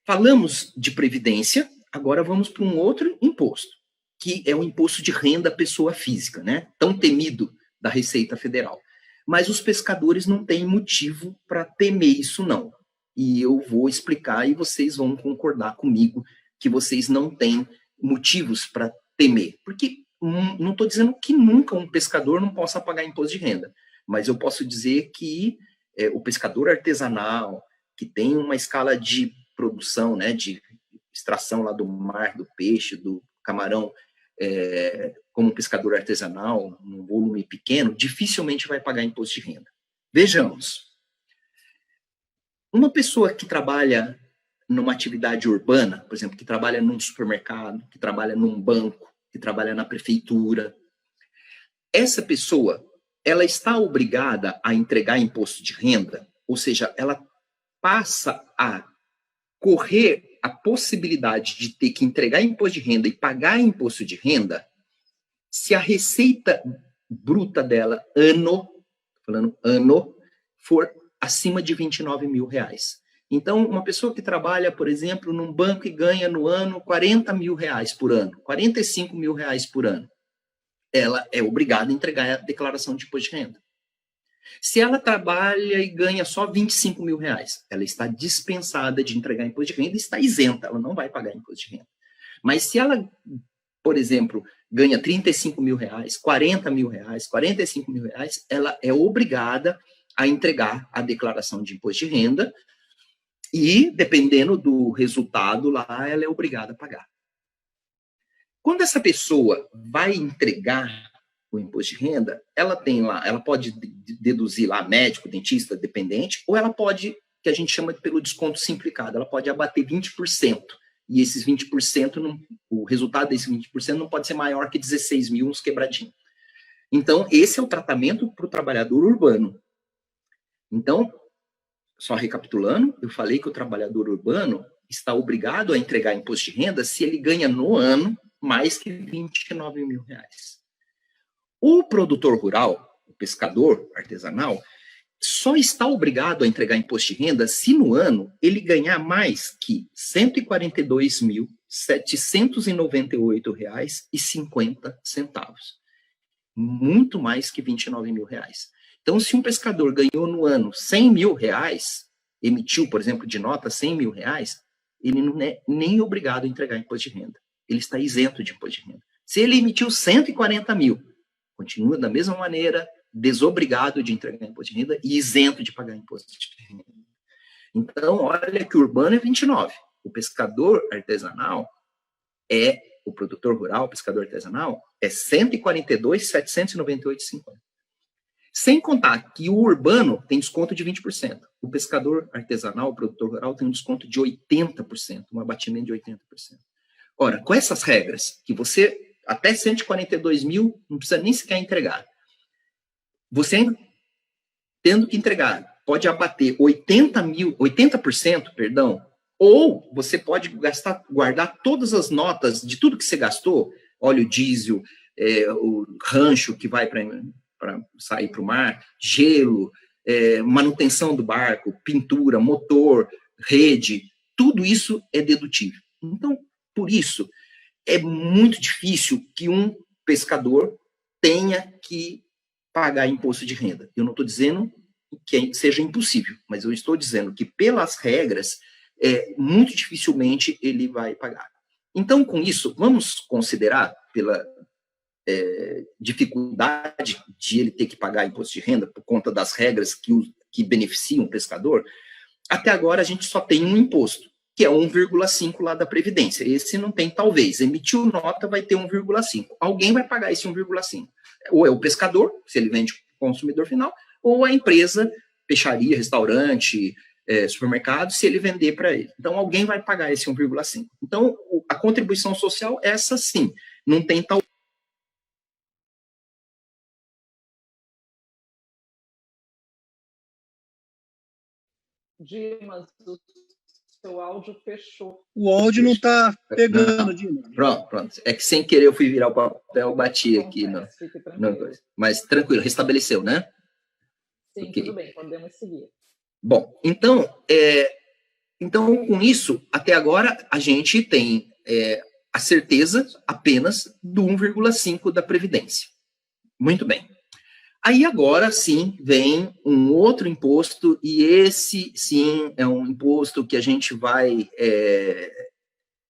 falamos de previdência, agora vamos para um outro imposto, que é o imposto de renda pessoa física, né? Tão temido da Receita Federal. Mas os pescadores não têm motivo para temer isso, não. E eu vou explicar e vocês vão concordar comigo que vocês não têm motivos para temer. Porque não estou dizendo que nunca um pescador não possa pagar imposto de renda, mas eu posso dizer que o pescador artesanal, que tem uma escala de produção, né, de extração lá do mar, do peixe, do camarão, como um pescador artesanal, num volume pequeno, dificilmente vai pagar imposto de renda. Vejamos. Uma pessoa que trabalha numa atividade urbana, por exemplo, que trabalha num supermercado, que trabalha num banco, que trabalha na prefeitura, essa pessoa, ela está obrigada a entregar imposto de renda, ou seja, ela passa a correr a possibilidade de ter que entregar imposto de renda e pagar imposto de renda se a receita bruta dela, ano, for acima de R$29 mil. Então, uma pessoa que trabalha, por exemplo, num banco e ganha no ano R$40 mil por ano, R$45 mil por ano, ela é obrigada a entregar a declaração de imposto de renda. Se ela trabalha e ganha só R$25 mil, ela está dispensada de entregar imposto de renda e está isenta, ela não vai pagar imposto de renda. Mas se ela, por exemplo, ganha R$35 mil, R$40 mil, R$45 mil, ela é obrigada a entregar a declaração de imposto de renda e, dependendo do resultado lá, ela é obrigada a pagar. Quando essa pessoa vai entregar o imposto de renda, ela tem lá, ela pode deduzir lá médico, dentista, dependente, ou ela pode, que a gente chama pelo desconto simplificado, ela pode abater 20%, e esses 20%, o resultado desses 20% não pode ser maior que 16 mil, uns quebradinhos. Então, esse é o tratamento para o trabalhador urbano. Então, só recapitulando, eu falei que o trabalhador urbano está obrigado a entregar imposto de renda se ele ganha no ano mais que R$29 mil. O produtor rural, o pescador artesanal, só está obrigado a entregar imposto de renda se no ano ele ganhar mais que R$ 142.798,50. Muito mais que R$29 mil. Então, se um pescador ganhou no ano R$100 mil, emitiu, por exemplo, de nota R$100 mil, ele não é nem obrigado a entregar imposto de renda. Ele está isento de imposto de renda. Se ele emitiu 140 mil, continua da mesma maneira, desobrigado de entregar imposto de renda e isento de pagar imposto de renda. Então, olha que o urbano é 29. O pescador artesanal o produtor rural, o pescador artesanal, é 142.798,50. Sem contar que o urbano tem desconto de 20%. O pescador artesanal, o produtor rural, tem um desconto de 80%, um abatimento de 80%. Ora, com essas regras, que você, até 142 mil, não precisa nem sequer entregar. Você, tendo que entregar, pode abater 80%, Ou você pode guardar todas as notas de tudo que você gastou, óleo diesel, o rancho que vai para sair para o mar, gelo, manutenção do barco, pintura, motor, rede, tudo isso é dedutível. Então, por isso, é muito difícil que um pescador tenha que pagar imposto de renda. Eu não estou dizendo que seja impossível, mas eu estou dizendo que, pelas regras, muito dificilmente ele vai pagar. Então, com isso, vamos considerar, pela dificuldade de ele ter que pagar imposto de renda por conta das regras que beneficiam o pescador, até agora a gente só tem um imposto, que é 1,5 lá da Previdência. Esse não tem, talvez. Emitiu nota, vai ter 1,5. Alguém vai pagar esse 1,5. Ou é o pescador, se ele vende para o consumidor final, ou a empresa, peixaria, restaurante, supermercado, se ele vender para ele. Então, alguém vai pagar esse 1,5. Então, a contribuição social, essa sim, não tem tal.
Dimas, o seu áudio fechou.
O áudio não está pegando, Dimas.
Pronto. É que sem querer eu fui virar o papel, bati aqui. Mas tranquilo, restabeleceu, né?
Sim, okay. Tudo bem, podemos seguir.
Bom, então com isso, até agora, a gente tem a certeza apenas do 1,5 da Previdência. Muito bem. Aí agora, sim, vem um outro imposto, e esse, sim, é um imposto que a gente vai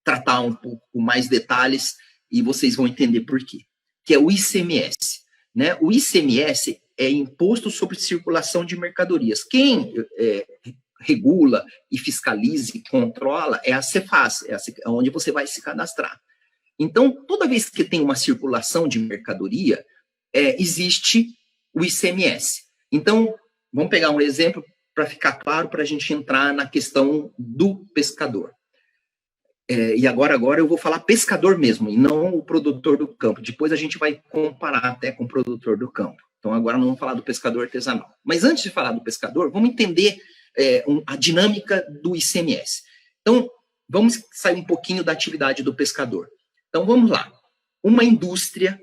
tratar um pouco com mais detalhes, e vocês vão entender por quê, que é o ICMS. Né? O ICMS é Imposto sobre Circulação de Mercadorias. Quem regula e fiscaliza e controla é a Cefaz, onde você vai se cadastrar. Então, toda vez que tem uma circulação de mercadoria, existe o ICMS. Então, vamos pegar um exemplo para ficar claro, para a gente entrar na questão do pescador. E agora eu vou falar pescador mesmo, e não o produtor do campo. Depois a gente vai comparar até com o produtor do campo. Então, agora não vamos falar do pescador artesanal. Mas antes de falar do pescador, vamos entender a dinâmica do ICMS. Então, vamos sair um pouquinho da atividade do pescador. Então, vamos lá. Uma indústria,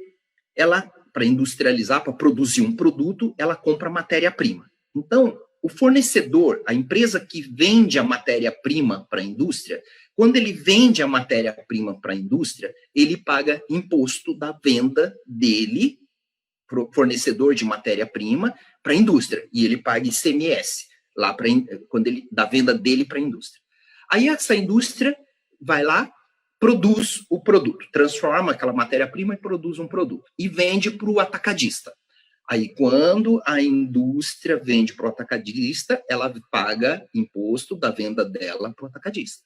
para industrializar, para produzir um produto, ela compra matéria-prima. Então, o fornecedor, a empresa que vende a matéria-prima para a indústria, quando ele vende a matéria-prima para a indústria, ele paga imposto da venda dele, pro fornecedor de matéria-prima, para a indústria. E ele paga ICMS, da venda dele para a indústria. Aí essa indústria vai lá, produz o produto, transforma aquela matéria-prima e produz um produto. E vende para o atacadista. Aí, quando a indústria vende para o atacadista, ela paga imposto da venda dela para o atacadista.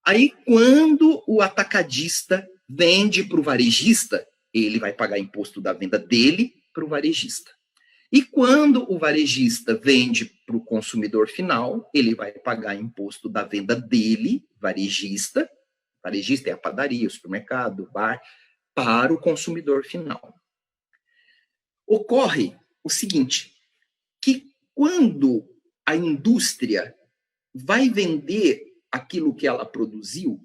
Aí, quando o atacadista vende para o varejista, ele vai pagar imposto da venda dele para o varejista. E quando o varejista vende para o consumidor final, ele vai pagar imposto da venda dele, varejista é a padaria, o supermercado, o bar, para o consumidor final. Ocorre o seguinte, que quando a indústria vai vender aquilo que ela produziu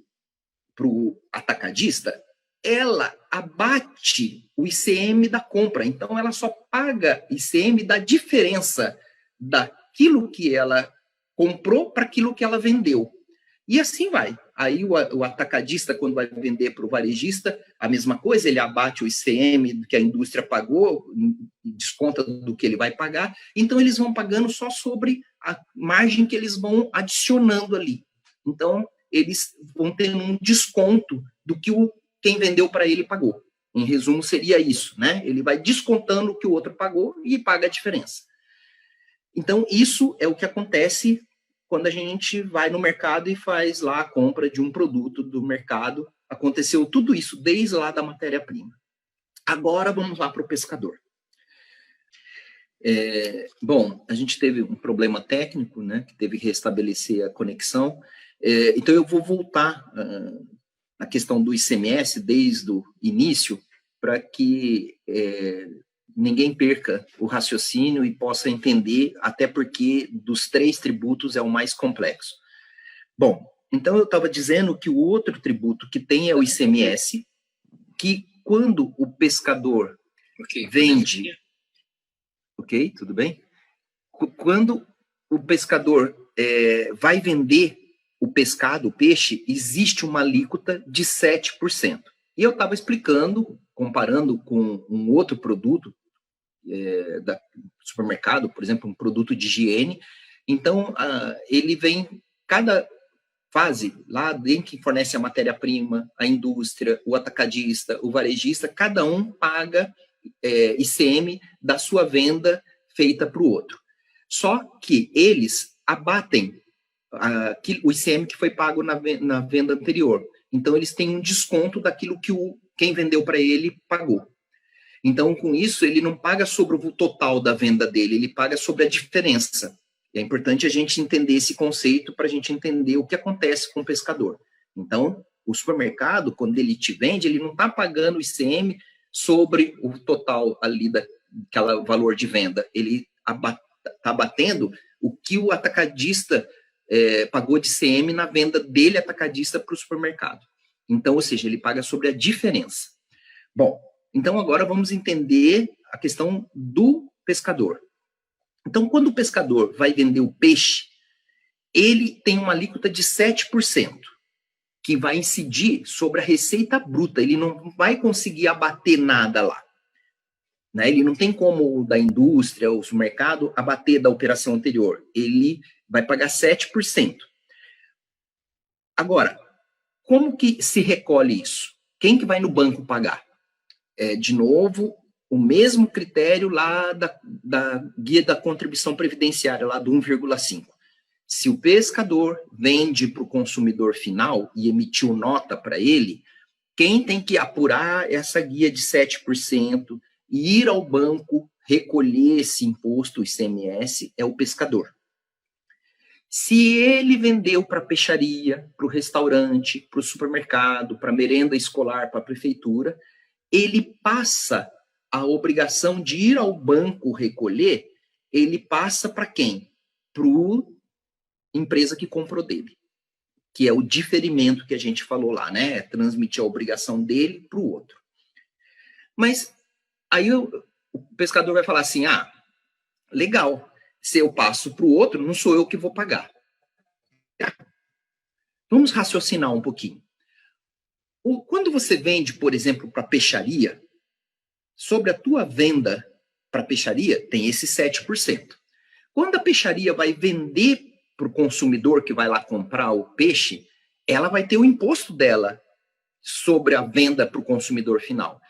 para o atacadista, ela abate o ICM da compra. Então, ela só paga ICM da diferença daquilo que ela comprou para aquilo que ela vendeu. E assim vai. Aí o atacadista, quando vai vender para o varejista, a mesma coisa, ele abate o ICM que a indústria pagou, desconta do que ele vai pagar. Então, eles vão pagando só sobre a margem que eles vão adicionando ali. Então, eles vão tendo um desconto do que quem vendeu para ele pagou. Em resumo, seria isso, né? Ele vai descontando o que o outro pagou e paga a diferença. Então, isso é o que acontece quando a gente vai no mercado e faz lá a compra de um produto do mercado. Aconteceu tudo isso desde lá da matéria-prima. Agora, vamos lá para o pescador. Bom, a gente teve um problema técnico, né? Que teve que restabelecer a conexão. Então, eu vou voltar na questão do ICMS desde o início, para que ninguém perca o raciocínio e possa entender, até porque dos 3 tributos é o mais complexo. Bom, então eu estava dizendo que o outro tributo que tem é o ICMS, que quando o pescador vende... Ok, tudo bem? Quando o pescador vai vender o pescado, o peixe, existe uma alíquota de 7%. E eu estava explicando, comparando com um outro produto do supermercado, por exemplo, um produto de higiene. Então, ele vem, cada fase, lá dentro que fornece a matéria-prima, a indústria, o atacadista, o varejista, cada um paga ICM da sua venda feita para o outro. Só que eles abatem o ICM que foi pago na venda anterior. Então, eles têm um desconto daquilo que quem vendeu para ele pagou. Então, com isso, ele não paga sobre o total da venda dele, ele paga sobre a diferença. É importante a gente entender esse conceito para a gente entender o que acontece com o pescador. Então, o supermercado, quando ele te vende, ele não está pagando o ICM sobre o total ali daquele valor de venda. Ele está batendo o que o atacadista pagou de ICM na venda dele atacadista para o supermercado. Então, ou seja, ele paga sobre a diferença. Bom, então agora vamos entender a questão do pescador. Então, quando o pescador vai vender o peixe, ele tem uma alíquota de 7%, que vai incidir sobre a receita bruta. Ele não vai conseguir abater nada lá. Né? Ele não tem como o da indústria, o supermercado, abater da operação anterior. Ele vai pagar 7%. Agora, como que se recolhe isso? Quem que vai no banco pagar? De novo, o mesmo critério lá da guia da contribuição previdenciária, lá do 1,5. Se o pescador vende para o consumidor final e emitiu nota para ele, quem tem que apurar essa guia de 7% e ir ao banco recolher esse imposto, o ICMS, é o pescador. Se ele vendeu para a peixaria, para o restaurante, para o supermercado, para a merenda escolar, para a prefeitura, ele passa a obrigação de ir ao banco recolher, ele passa para quem? Para a empresa que comprou dele, que é o diferimento que a gente falou lá, né? Transmitir a obrigação dele para o outro. Mas aí o pescador vai falar assim, legal, se eu passo para o outro, não sou eu que vou pagar. Vamos raciocinar um pouquinho. Quando você vende, por exemplo, para peixaria, sobre a tua venda para peixaria, tem esse 7%. Quando a peixaria vai vender para o consumidor que vai lá comprar o peixe, ela vai ter o imposto dela sobre a venda para o consumidor final.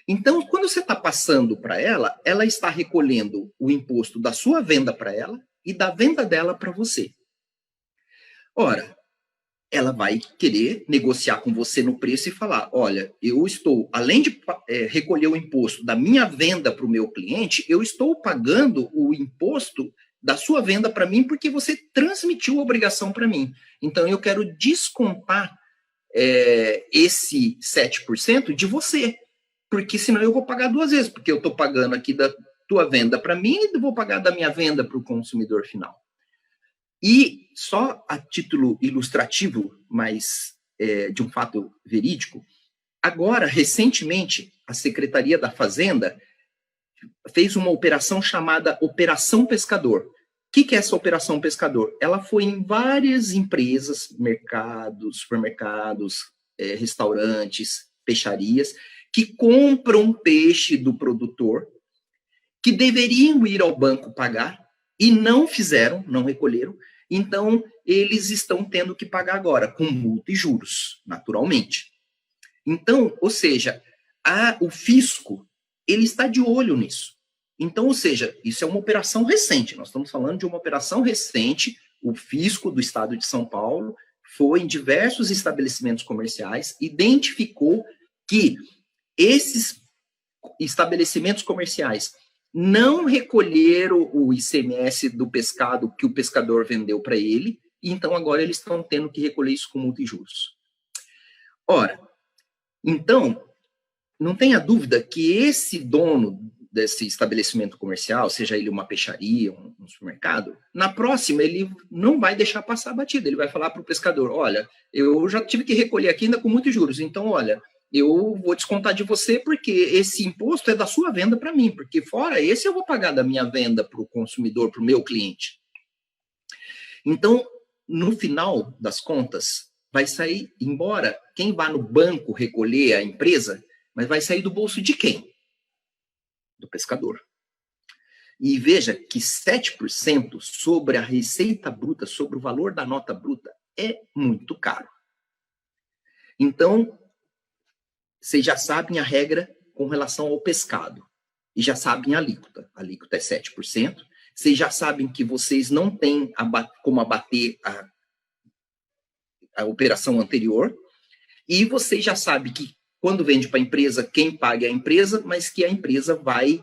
Então, quando você está passando para ela, ela está recolhendo o imposto da sua venda para ela e da venda dela para você. Ora, ela vai querer negociar com você no preço e falar, olha, eu estou, além de recolher o imposto da minha venda para o meu cliente, eu estou pagando o imposto da sua venda para mim porque você transmitiu a obrigação para mim. Então, eu quero descontar esse 7% de você, porque senão eu vou pagar 2 vezes, porque eu estou pagando aqui da tua venda para mim e vou pagar da minha venda para o consumidor final. E só a título ilustrativo, mas de um fato verídico, agora, recentemente, a Secretaria da Fazenda fez uma operação chamada Operação Pescador. O que é essa Operação Pescador? Ela foi em várias empresas, mercados, supermercados, restaurantes, peixarias, que compram peixe do produtor, que deveriam ir ao banco pagar, e não fizeram, não recolheram, então eles estão tendo que pagar agora, com multa e juros, naturalmente. Então, ou seja, o fisco, ele está de olho nisso. Então, ou seja, isso é uma operação recente, nós estamos falando de uma operação recente, o fisco do estado de São Paulo foi em diversos estabelecimentos comerciais, identificou que esses estabelecimentos comerciais não recolheram o ICMS do pescado que o pescador vendeu para ele, e então agora eles estão tendo que recolher isso com multa e juros. Ora, então, não tenha dúvida que esse dono desse estabelecimento comercial, seja ele uma peixaria, um supermercado, na próxima ele não vai deixar passar a batida, ele vai falar para o pescador, olha, eu já tive que recolher aqui ainda com muitos juros, então, olha, eu vou descontar de você porque esse imposto é da sua venda para mim, porque fora esse eu vou pagar da minha venda para o consumidor, para o meu cliente. Então, no final das contas, vai sair, embora quem vá no banco recolher a empresa, mas vai sair do bolso de quem? Do pescador. E veja que 7% sobre a receita bruta, sobre o valor da nota bruta, é muito caro. Então, vocês já sabem a regra com relação ao pescado. E já sabem a alíquota. A alíquota é 7%. Vocês já sabem que vocês não têm como abater a operação anterior. E vocês já sabem que quando vende para a empresa, quem paga é a empresa, mas que a empresa vai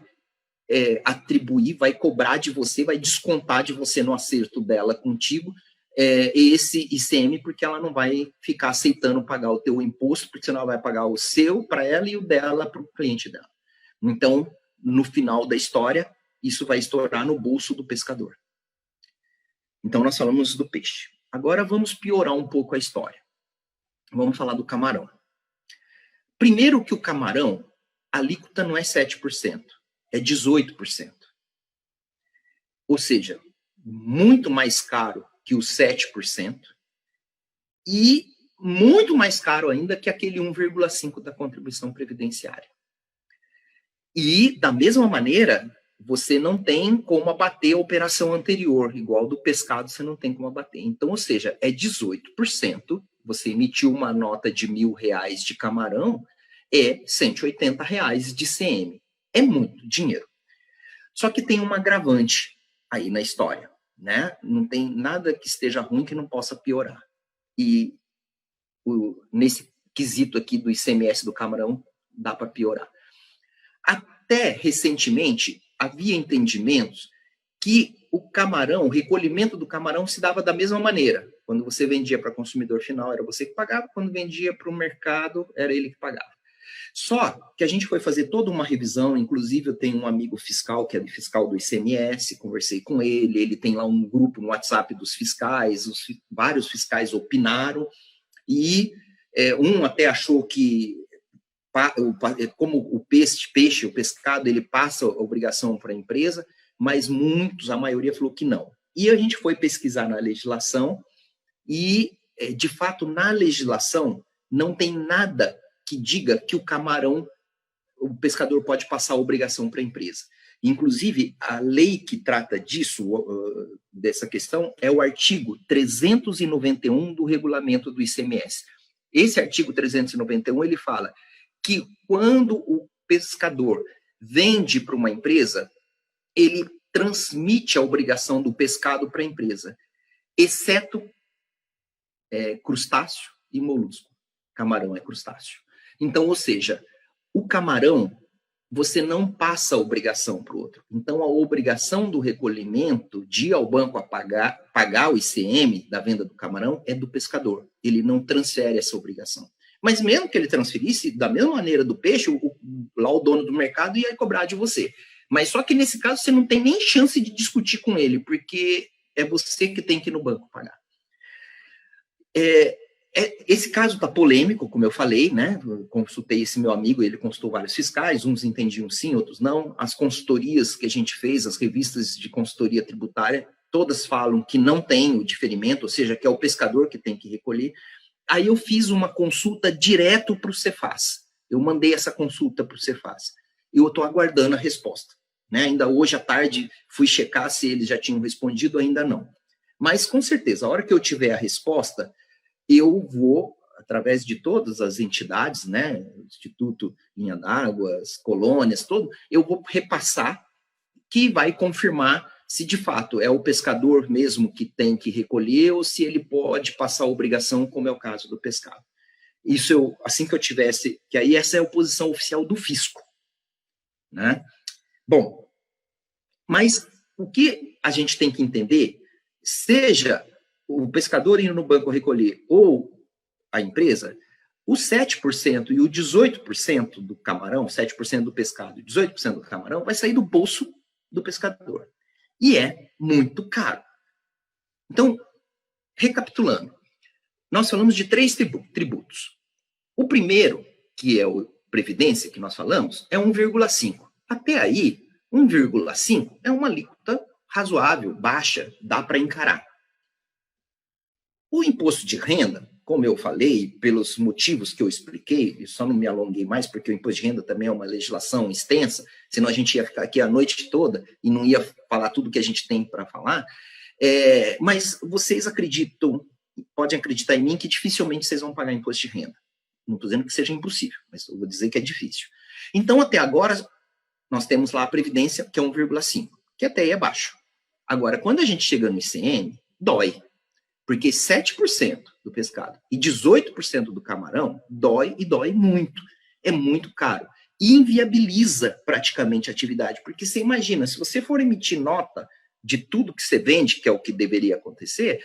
atribuir, vai cobrar de você, vai descontar de você no acerto dela contigo esse ICM, porque ela não vai ficar aceitando pagar o teu imposto, porque senão ela vai pagar o seu para ela e o dela para o cliente dela. Então, no final da história, isso vai estourar no bolso do pescador. Então, nós falamos do peixe. Agora, vamos piorar um pouco a história. Vamos falar do camarão. Primeiro que o camarão, a alíquota não é 7%, é 18%. Ou seja, muito mais caro que os 7% e muito mais caro ainda que aquele 1,5% da contribuição previdenciária. E, da mesma maneira, você não tem como abater a operação anterior, igual do pescado você não tem como abater. Então, ou seja, é 18%, você emitiu uma nota de R$1.000 de camarão, é R$180 de CM. É muito dinheiro. Só que tem um agravante aí na história, né? Não tem nada que esteja ruim que não possa piorar. E nesse quesito aqui do ICMS do camarão, dá para piorar. Até recentemente, havia entendimentos que o camarão, o recolhimento do camarão se dava da mesma maneira. Quando você vendia para consumidor final, era você que pagava. Quando vendia para o mercado, era ele que pagava. Só que a gente foi fazer toda uma revisão, inclusive eu tenho um amigo fiscal, que é fiscal do ICMS, conversei com ele, ele tem lá um grupo no WhatsApp dos fiscais, vários fiscais opinaram, e um até achou que, como o peixe, o pescado, ele passa a obrigação para a empresa, mas muitos, a maioria falou que não. E a gente foi pesquisar na legislação, e, de fato, na legislação, não tem nada que diga que o camarão, o pescador pode passar a obrigação para a empresa. Inclusive, a lei que trata disso, dessa questão, é o artigo 391 do regulamento do ICMS. Esse artigo 391, ele fala que quando o pescador vende para uma empresa, ele transmite a obrigação do pescado para a empresa, exceto crustáceo e molusco. Camarão é crustáceo. Então, ou seja, o camarão, você não passa a obrigação para o outro. Então, a obrigação do recolhimento de ir ao banco a pagar o ICM da venda do camarão é do pescador. Ele não transfere essa obrigação. Mas mesmo que ele transferisse, da mesma maneira do peixe, lá o dono do mercado ia cobrar de você. Mas só que nesse caso você não tem nem chance de discutir com ele, porque é você que tem que ir no banco pagar. Esse caso está polêmico, como eu falei, né? Eu consultei esse meu amigo, ele consultou vários fiscais, uns entendiam sim, outros não. As consultorias que a gente fez, as revistas de consultoria tributária, todas falam que não tem o diferimento, ou seja, que é o pescador que tem que recolher. Aí eu fiz uma consulta direto para o Cefaz. Eu mandei essa consulta para o Cefaz. E eu estou aguardando a resposta. Né? Ainda hoje à tarde fui checar se eles já tinham respondido, ainda não. Mas com certeza, a hora que eu tiver a resposta, eu vou, através de todas as entidades, né, Instituto Linha d'Água, as colônias, todo, eu vou repassar, que vai confirmar se de fato é o pescador mesmo que tem que recolher ou se ele pode passar a obrigação, como é o caso do pescado. Isso assim que eu tivesse, que aí essa é a posição oficial do fisco, né? Bom, mas o que a gente tem que entender, seja o pescador indo no banco recolher ou a empresa, O 7% e o 18% do camarão, 7% do pescado e 18% do camarão, vai sair do bolso do pescador. E é muito caro. Então, recapitulando, nós falamos de 3 tributos. O primeiro, que é o Previdência, que nós falamos, é 1,5. Até aí, 1,5 é uma alíquota razoável, baixa, dá para encarar. O imposto de renda, como eu falei, pelos motivos que eu expliquei, eu só não me alonguei mais, porque o imposto de renda também é uma legislação extensa, senão a gente ia ficar aqui a noite toda e não ia falar tudo que a gente tem para falar. Mas vocês acreditam, podem acreditar em mim, que dificilmente vocês vão pagar imposto de renda. Não estou dizendo que seja impossível, mas eu vou dizer que é difícil. Então, até agora, nós temos lá a Previdência, que é 1,5, que até aí é baixo. Agora, quando a gente chega no ICM, dói. Porque 7% do pescado e 18% do camarão dói e dói muito. É muito caro. E inviabiliza praticamente a atividade. Porque você imagina, se você for emitir nota de tudo que você vende, que é o que deveria acontecer,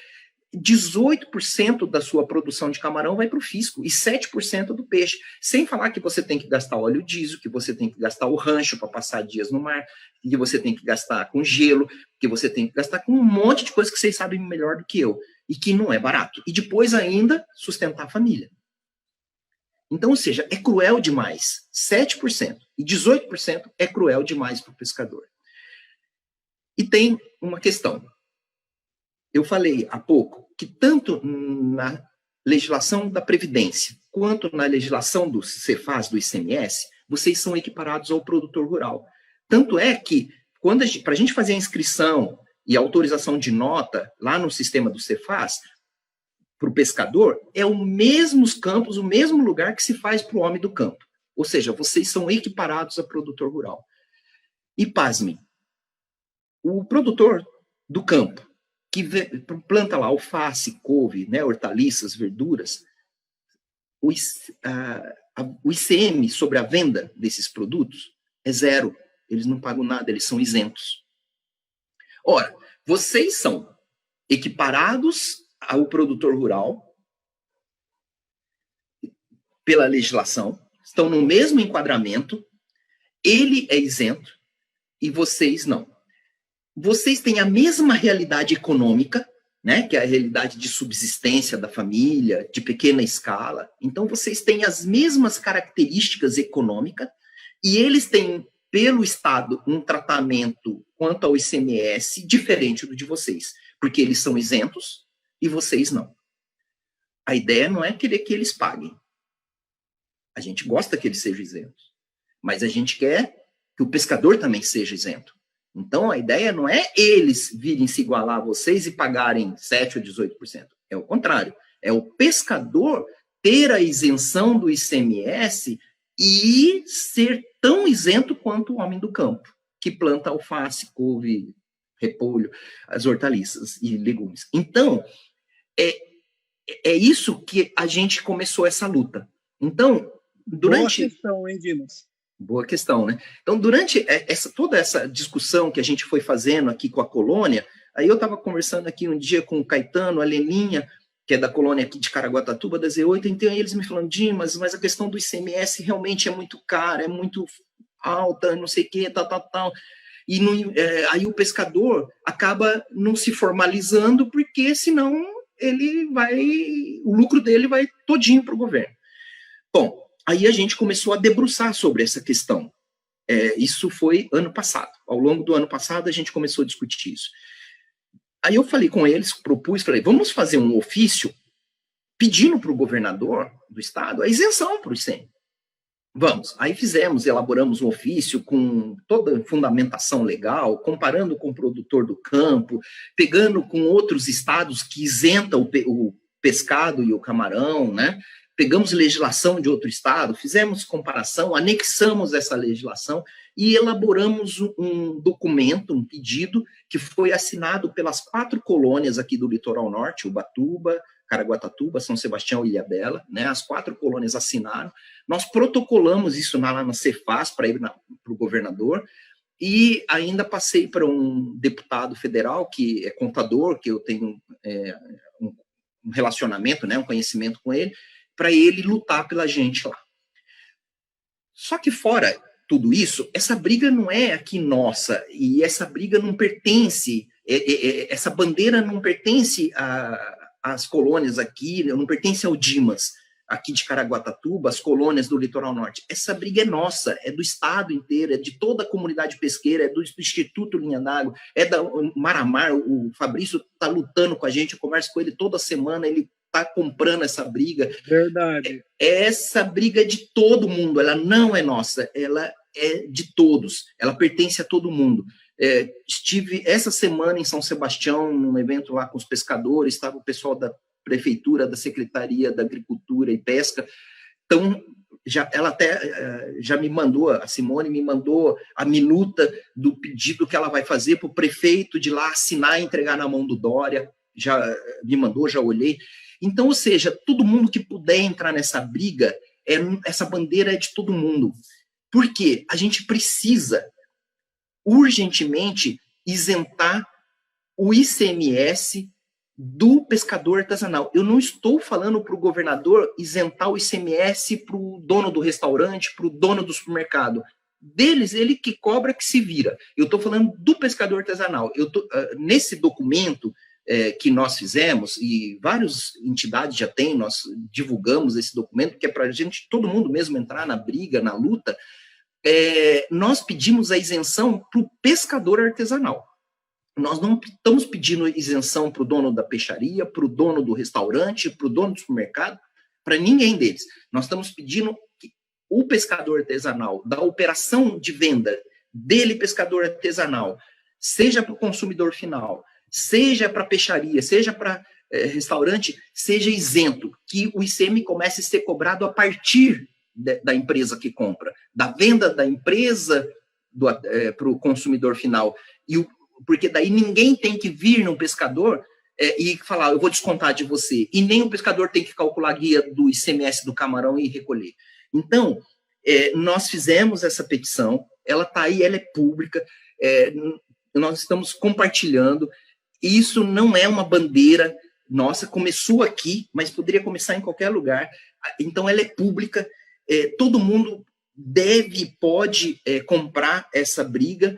18% da sua produção de camarão vai para o fisco e 7% do peixe. Sem falar que você tem que gastar óleo diesel, que você tem que gastar o rancho para passar dias no mar, que você tem que gastar com gelo, que você tem que gastar com um monte de coisas que vocês sabem melhor do que eu. E que não é barato. E depois ainda sustentar a família. Então, ou seja, é cruel demais. 7% e 18% é cruel demais para o pescador. E tem uma questão. Eu falei há pouco que tanto na legislação da Previdência quanto na legislação do Cefaz, do ICMS, vocês são equiparados ao produtor rural. Tanto é que, para a gente fazer a inscrição e a autorização de nota lá no sistema do Cefaz, para o pescador, é os mesmos campos, o mesmo lugar que se faz para o homem do campo. Ou seja, vocês são equiparados a produtor rural. E pasmem, o produtor do campo, que planta lá alface, couve, né, hortaliças, verduras, o ICM sobre a venda desses produtos é 0. Eles não pagam nada, eles são isentos. Ora, vocês são equiparados ao produtor rural pela legislação, estão no mesmo enquadramento, ele é isento e vocês não. Vocês têm a mesma realidade econômica, né, que é a realidade de subsistência da família, de pequena escala. Então, vocês têm as mesmas características econômicas e eles têm, pelo Estado, um tratamento quanto ao ICMS diferente do de vocês, porque eles são isentos e vocês não. A ideia não é querer que eles paguem. A gente gosta que eles sejam isentos, mas a gente quer que o pescador também seja isento. Então, a ideia não é eles virem se igualar a vocês e pagarem 7% ou 18%. É o contrário. É o pescador ter a isenção do ICMS e ser tão isento quanto o homem do campo, que planta alface, couve, repolho, as hortaliças e legumes. Então, é isso que a gente começou essa luta. Então, durante...
Boa questão, hein, Dimas?
Boa questão, né? Então, durante toda essa discussão que a gente foi fazendo aqui com a colônia, aí eu estava conversando aqui um dia com o Caetano, a Leninha, que é da colônia aqui de Caraguatatuba, da Z8, então aí eles me falando, Dimas, mas a questão do ICMS realmente é muito cara, é muito alta, não sei o que, tal. E aí o pescador acaba não se formalizando, porque senão o lucro dele vai todinho para o governo. Bom, aí a gente começou a debruçar sobre essa questão. Isso foi ano passado. Ao longo do ano passado, a gente começou a discutir isso. Aí eu falei com eles, falei, vamos fazer um ofício pedindo para o governador do estado a isenção para o ICM. Vamos. Aí elaboramos um ofício com toda a fundamentação legal, comparando com o produtor do campo, pegando com outros estados que isentam o pescado e o camarão, né? Pegamos legislação de outro estado, fizemos comparação, anexamos essa legislação e elaboramos um documento, um pedido, que foi assinado pelas 4 colônias aqui do litoral norte, Ubatuba, Caraguatatuba, São Sebastião e Ilhabela, né? As 4 colônias assinaram. Nós protocolamos isso lá na Cefaz para ir para o governador e ainda passei para um deputado federal, que é contador, que eu tenho um relacionamento, né? Um conhecimento com ele, para ele lutar pela gente lá. Só que fora tudo isso, essa briga não é aqui nossa, e essa briga não pertence, essa bandeira não pertence às colônias aqui, não pertence ao Dimas, aqui de Caraguatatuba, as colônias do litoral norte. Essa briga é nossa, é do estado inteiro, é de toda a comunidade pesqueira, é do Instituto Linha d'Água, é da Maramar. O Fabrício está lutando com a gente, eu converso com ele toda semana, ele está comprando essa briga.
Verdade.
Essa briga é de todo mundo, ela não é nossa, ela é de todos, ela pertence a todo mundo. Estive essa semana em São Sebastião, num evento lá com os pescadores, estava o pessoal da Prefeitura, da Secretaria da Agricultura e Pesca. Então, ela até já me mandou, a Simone me mandou a minuta do pedido que ela vai fazer para o prefeito de lá assinar e entregar na mão do Dória, já me mandou, já olhei. Então, ou seja, todo mundo que puder entrar nessa briga, essa bandeira é de todo mundo. Por quê? A gente precisa urgentemente isentar o ICMS do pescador artesanal. Eu não estou falando para o governador isentar o ICMS para o dono do restaurante, para o dono do supermercado. Deles, ele que cobra, que se vira. Eu estou falando do pescador artesanal. Nesse documento que nós fizemos, e várias entidades já têm, nós divulgamos esse documento, que é para a gente, todo mundo mesmo entrar na briga, na luta, nós pedimos a isenção para o pescador artesanal. Nós não estamos pedindo isenção para o dono da peixaria, para o dono do restaurante, para o dono do supermercado, para ninguém deles. Nós estamos pedindo que o pescador artesanal, da operação de venda dele, pescador artesanal, seja para o consumidor final, seja para peixaria, seja para restaurante, seja isento, que o ICM comece a ser cobrado a partir da empresa que compra, da venda da empresa para o consumidor final. Porque daí ninguém tem que vir num pescador e falar, eu vou descontar de você. E nem o pescador tem que calcular a guia do ICMS do camarão e recolher. Então, nós fizemos essa petição, ela está aí, ela é pública, nós estamos compartilhando. Isso não é uma bandeira nossa, começou aqui, mas poderia começar em qualquer lugar. Então, ela é pública, todo mundo pode comprar essa briga,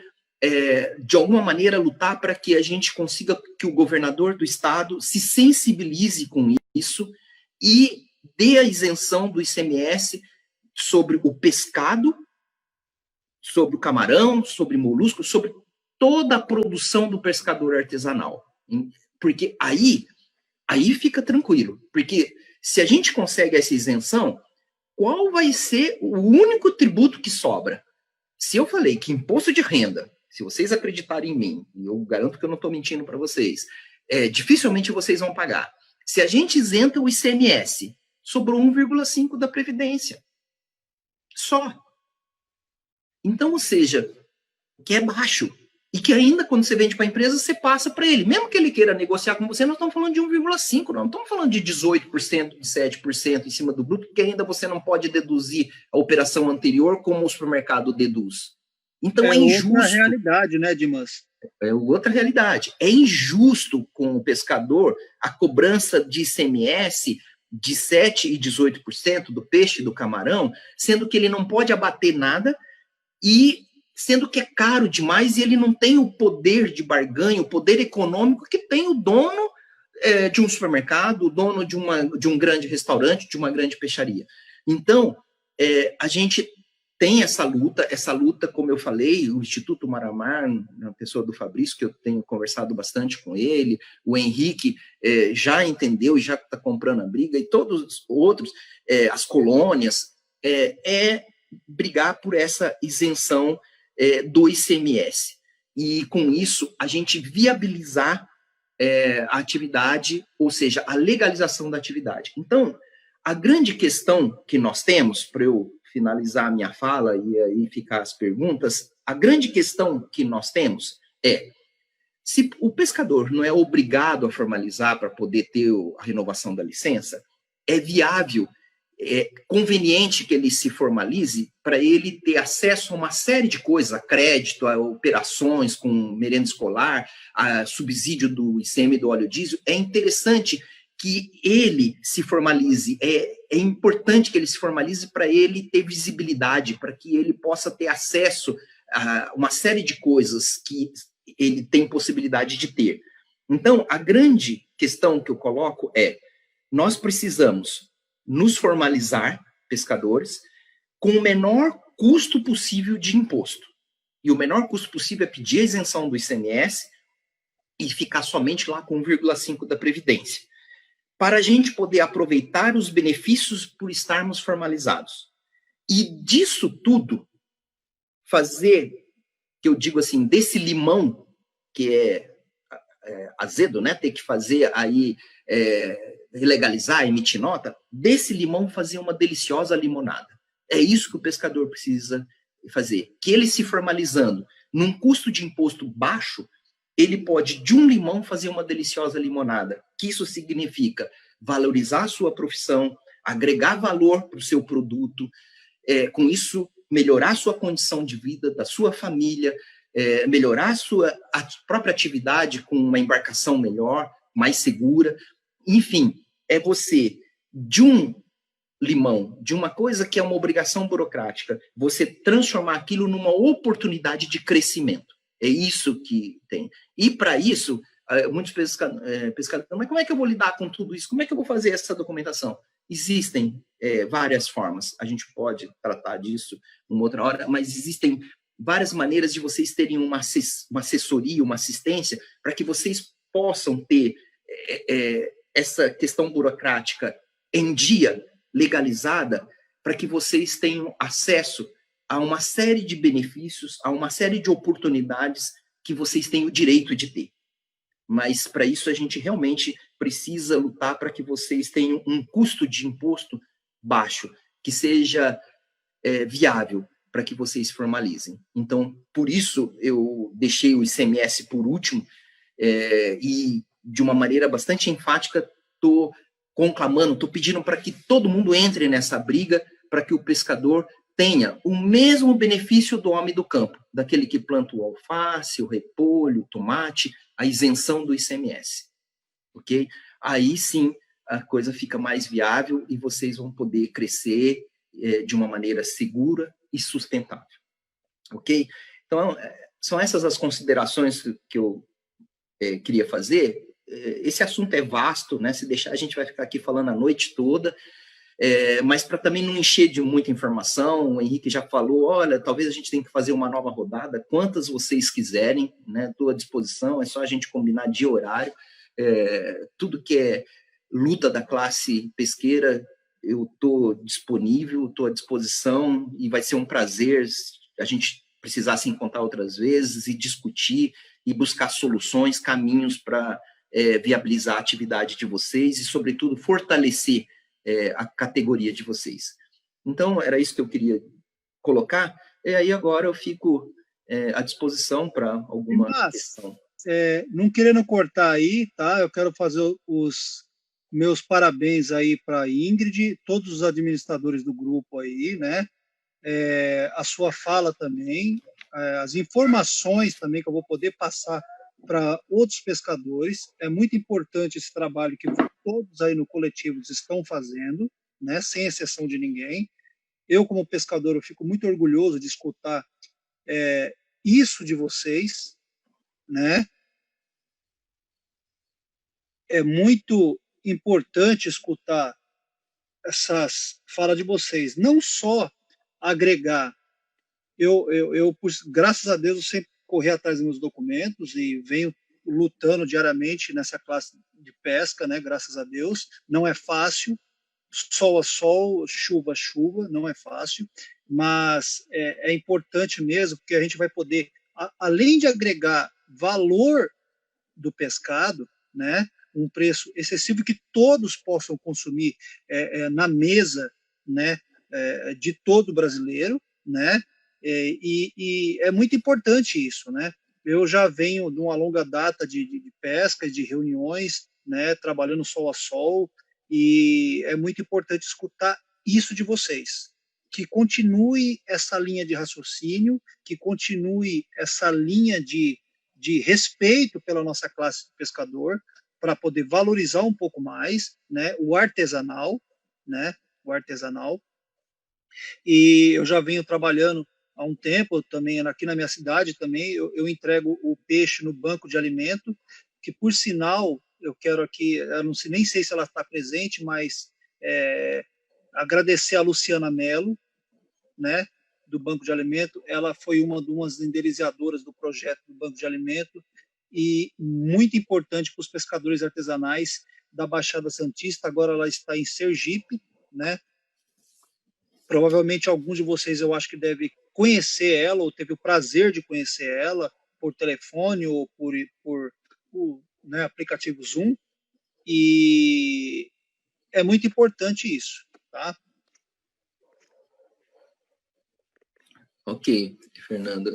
de alguma maneira lutar para que a gente consiga que o governador do estado se sensibilize com isso e dê a isenção do ICMS sobre o pescado, sobre o camarão, sobre molusco, sobre toda a produção do pescador artesanal. Porque aí fica tranquilo. Porque se a gente consegue essa isenção, qual vai ser o único tributo que sobra? Se eu falei que imposto de renda, se vocês acreditarem em mim, e eu garanto que eu não estou mentindo para vocês, dificilmente vocês vão pagar. Se a gente isenta o ICMS, sobrou 1,5% da Previdência. Só. Então, ou seja, que é baixo. E que ainda, quando você vende para a empresa, você passa para ele. Mesmo que ele queira negociar com você, nós estamos falando de 1,5%, não estamos falando de 18%, de 7% em cima do bruto, porque ainda você não pode deduzir a operação anterior como o supermercado deduz. Então é injusto. É outra
realidade, né, Dimas?
É outra realidade. É injusto com o pescador a cobrança de ICMS de 7% e 18% do peixe e do camarão, sendo que ele não pode abater nada e sendo que é caro demais e ele não tem o poder de barganha, o poder econômico que tem o dono de um supermercado, o dono de um grande restaurante, de uma grande peixaria. Então, a gente tem essa luta, como eu falei, o Instituto Maramar, na pessoa do Fabrício, que eu tenho conversado bastante com ele, o Henrique já entendeu e já está comprando a briga, e todos os outros, as colônias, brigar por essa isenção do ICMS. E, com isso, a gente viabilizar a atividade, ou seja, a legalização da atividade. Então, a grande questão que nós temos, para eu finalizar a minha fala e aí ficar as perguntas, a grande questão que nós temos se o pescador não é obrigado a formalizar para poder ter a renovação da licença, é viável, é conveniente que ele se formalize para ele ter acesso a uma série de coisas, a crédito, a operações com merenda escolar, a subsídio do ICM do óleo diesel. É interessante que ele se formalize. É importante que ele se formalize para ele ter visibilidade, para que ele possa ter acesso a uma série de coisas que ele tem possibilidade de ter. Então, a grande questão que eu coloco é: nós precisamos nos formalizar, pescadores, com o menor custo possível de imposto. E o menor custo possível é pedir a isenção do ICMS e ficar somente lá com 1,5% da Previdência, para a gente poder aproveitar os benefícios por estarmos formalizados. E disso tudo, fazer, que eu digo assim, desse limão, que é azedo, né, ter que fazer aí, legalizar, emitir nota, desse limão fazer uma deliciosa limonada. É isso que o pescador precisa fazer. Que ele se formalizando num custo de imposto baixo, ele pode, de um limão, fazer uma deliciosa limonada. Que isso significa valorizar a sua profissão, agregar valor para o seu produto, com isso melhorar a sua condição de vida, da sua família, melhorar a sua própria atividade com uma embarcação melhor, mais segura. Enfim, é você, de um limão, de uma coisa que é uma obrigação burocrática, você transformar aquilo numa oportunidade de crescimento. É isso que tem. E para isso, muitos pescadores, mas como é que eu vou lidar com tudo isso? Como é que eu vou fazer essa documentação? Existem várias formas. A gente pode tratar disso numa outra hora, mas existem várias maneiras de vocês terem uma assessoria, uma assistência, para que vocês possam ter essa questão burocrática em dia, legalizada, para que vocês tenham acesso a uma série de benefícios, a uma série de oportunidades que vocês têm o direito de ter. Mas, para isso, a gente realmente precisa lutar para que vocês tenham um custo de imposto baixo, que seja viável para que vocês formalizem. Então, por isso, eu deixei o ICMS por último, e, de uma maneira bastante enfática, estou conclamando, estou pedindo para que todo mundo entre nessa briga, para que o pescador tenha o mesmo benefício do homem do campo, daquele que planta o alface, o repolho, o tomate, a isenção do ICMS, ok? Aí sim a coisa fica mais viável e vocês vão poder crescer de uma maneira segura e sustentável, ok? Então, são essas as considerações que eu queria fazer. Esse assunto é vasto, né? Se deixar, a gente vai ficar aqui falando a noite toda, mas para também não encher de muita informação, o Henrique já falou, olha, talvez a gente tenha que fazer uma nova rodada, quantas vocês quiserem, né? Estou à disposição, é só a gente combinar de horário, tudo que é luta da classe pesqueira, eu estou disponível, estou à disposição, e vai ser um prazer a gente precisar se encontrar outras vezes e discutir e buscar soluções, caminhos para viabilizar a atividade de vocês e, sobretudo, fortalecer a categoria de vocês. Então, era isso que eu queria colocar, e aí agora eu fico à disposição para alguma questão.
Não querendo cortar aí, tá? Eu quero fazer os meus parabéns aí para a Ingrid, todos os administradores do grupo aí, né? A sua fala também, as informações também que eu vou poder passar para outros pescadores. É muito importante esse trabalho que todos aí no coletivo estão fazendo, né? Sem exceção de ninguém. Eu, como pescador, eu fico muito orgulhoso de escutar isso de vocês, né? É muito importante escutar essas falas de vocês, não só agregar. Eu, graças a Deus, eu sempre corri atrás dos meus documentos e venho lutando diariamente nessa classe de pesca, né? Graças a Deus. Não é fácil, sol a sol, chuva a chuva, não é fácil, mas é importante mesmo, porque a gente vai poder, além de agregar valor do pescado, né? Um preço excessivo que todos possam consumir na mesa, né? De todo brasileiro, né? E é muito importante isso, né? Eu já venho de uma longa data de pesca, de reuniões, né? Trabalhando sol a sol, e é muito importante escutar isso de vocês, que continue essa linha de raciocínio, que continue essa linha de respeito pela nossa classe de pescador, para poder valorizar um pouco mais, né, o artesanal, né, o artesanal. E eu já venho trabalhando há um tempo também aqui na minha cidade também, eu entrego o peixe no banco de alimento, que por sinal, eu quero aqui, eu não sei, nem sei se ela está presente, mas agradecer a Luciana Mello, né, do Banco de Alimento. Ela foi uma das idealizadoras do projeto do Banco de Alimento e muito importante para os pescadores artesanais da Baixada Santista. Agora ela está em Sergipe, né? Provavelmente alguns de vocês eu acho que devem conhecer ela ou teve o prazer de conhecer ela por telefone ou por né, aplicativo Zoom, e é muito importante isso, tá?
Ok, Fernando,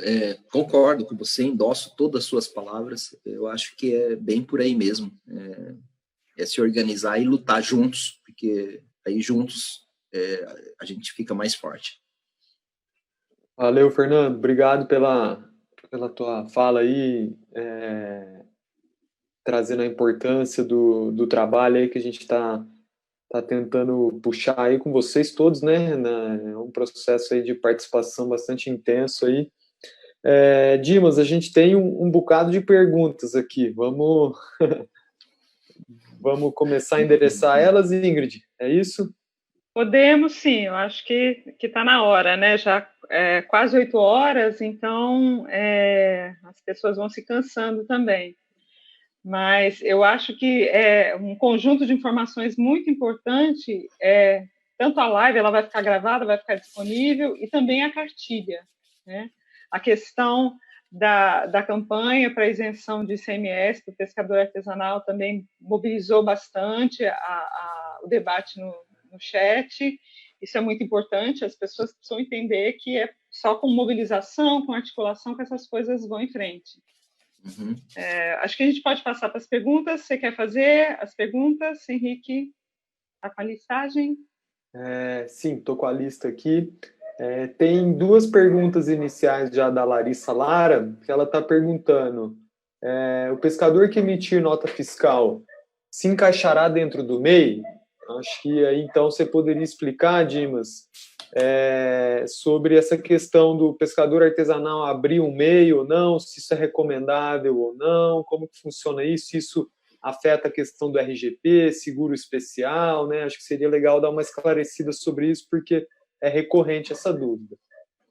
concordo com você, endosso todas as suas palavras, eu acho que é bem por aí mesmo, é se organizar e lutar juntos, porque aí juntos a gente fica mais forte.
Valeu, Fernando, obrigado pela tua fala aí, trazendo a importância do trabalho aí que a gente está tentando puxar aí com vocês todos, né? É um processo aí de participação bastante intenso aí. Dimas, a gente tem um bocado de perguntas aqui. Vamos começar a endereçar elas, Ingrid? É isso?
Podemos, sim. Eu acho que está na hora, né? Já é quase 8 horas, então as pessoas vão se cansando também. Mas eu acho que é um conjunto de informações muito importante, tanto a live, ela vai ficar gravada, vai ficar disponível, e também a cartilha, né? A questão da campanha para isenção de ICMS do pescador artesanal também mobilizou bastante o debate no chat. Isso é muito importante, as pessoas precisam entender que é só com mobilização, com articulação, que essas coisas vão em frente.
Uhum.
Acho que a gente pode passar para as perguntas. Você quer fazer as perguntas, Henrique? Está com a listagem?
Sim, estou com a lista aqui. Tem duas perguntas iniciais já da Larissa Lara, que ela está perguntando: o pescador que emitir nota fiscal se encaixará dentro do MEI? Acho que aí então você poderia explicar, Dimas, sobre essa questão do pescador artesanal abrir um MEI ou não, se isso é recomendável ou não, como que funciona isso, se isso afeta a questão do RGP, seguro especial, né? Acho que seria legal dar uma esclarecida sobre isso, porque é recorrente essa dúvida.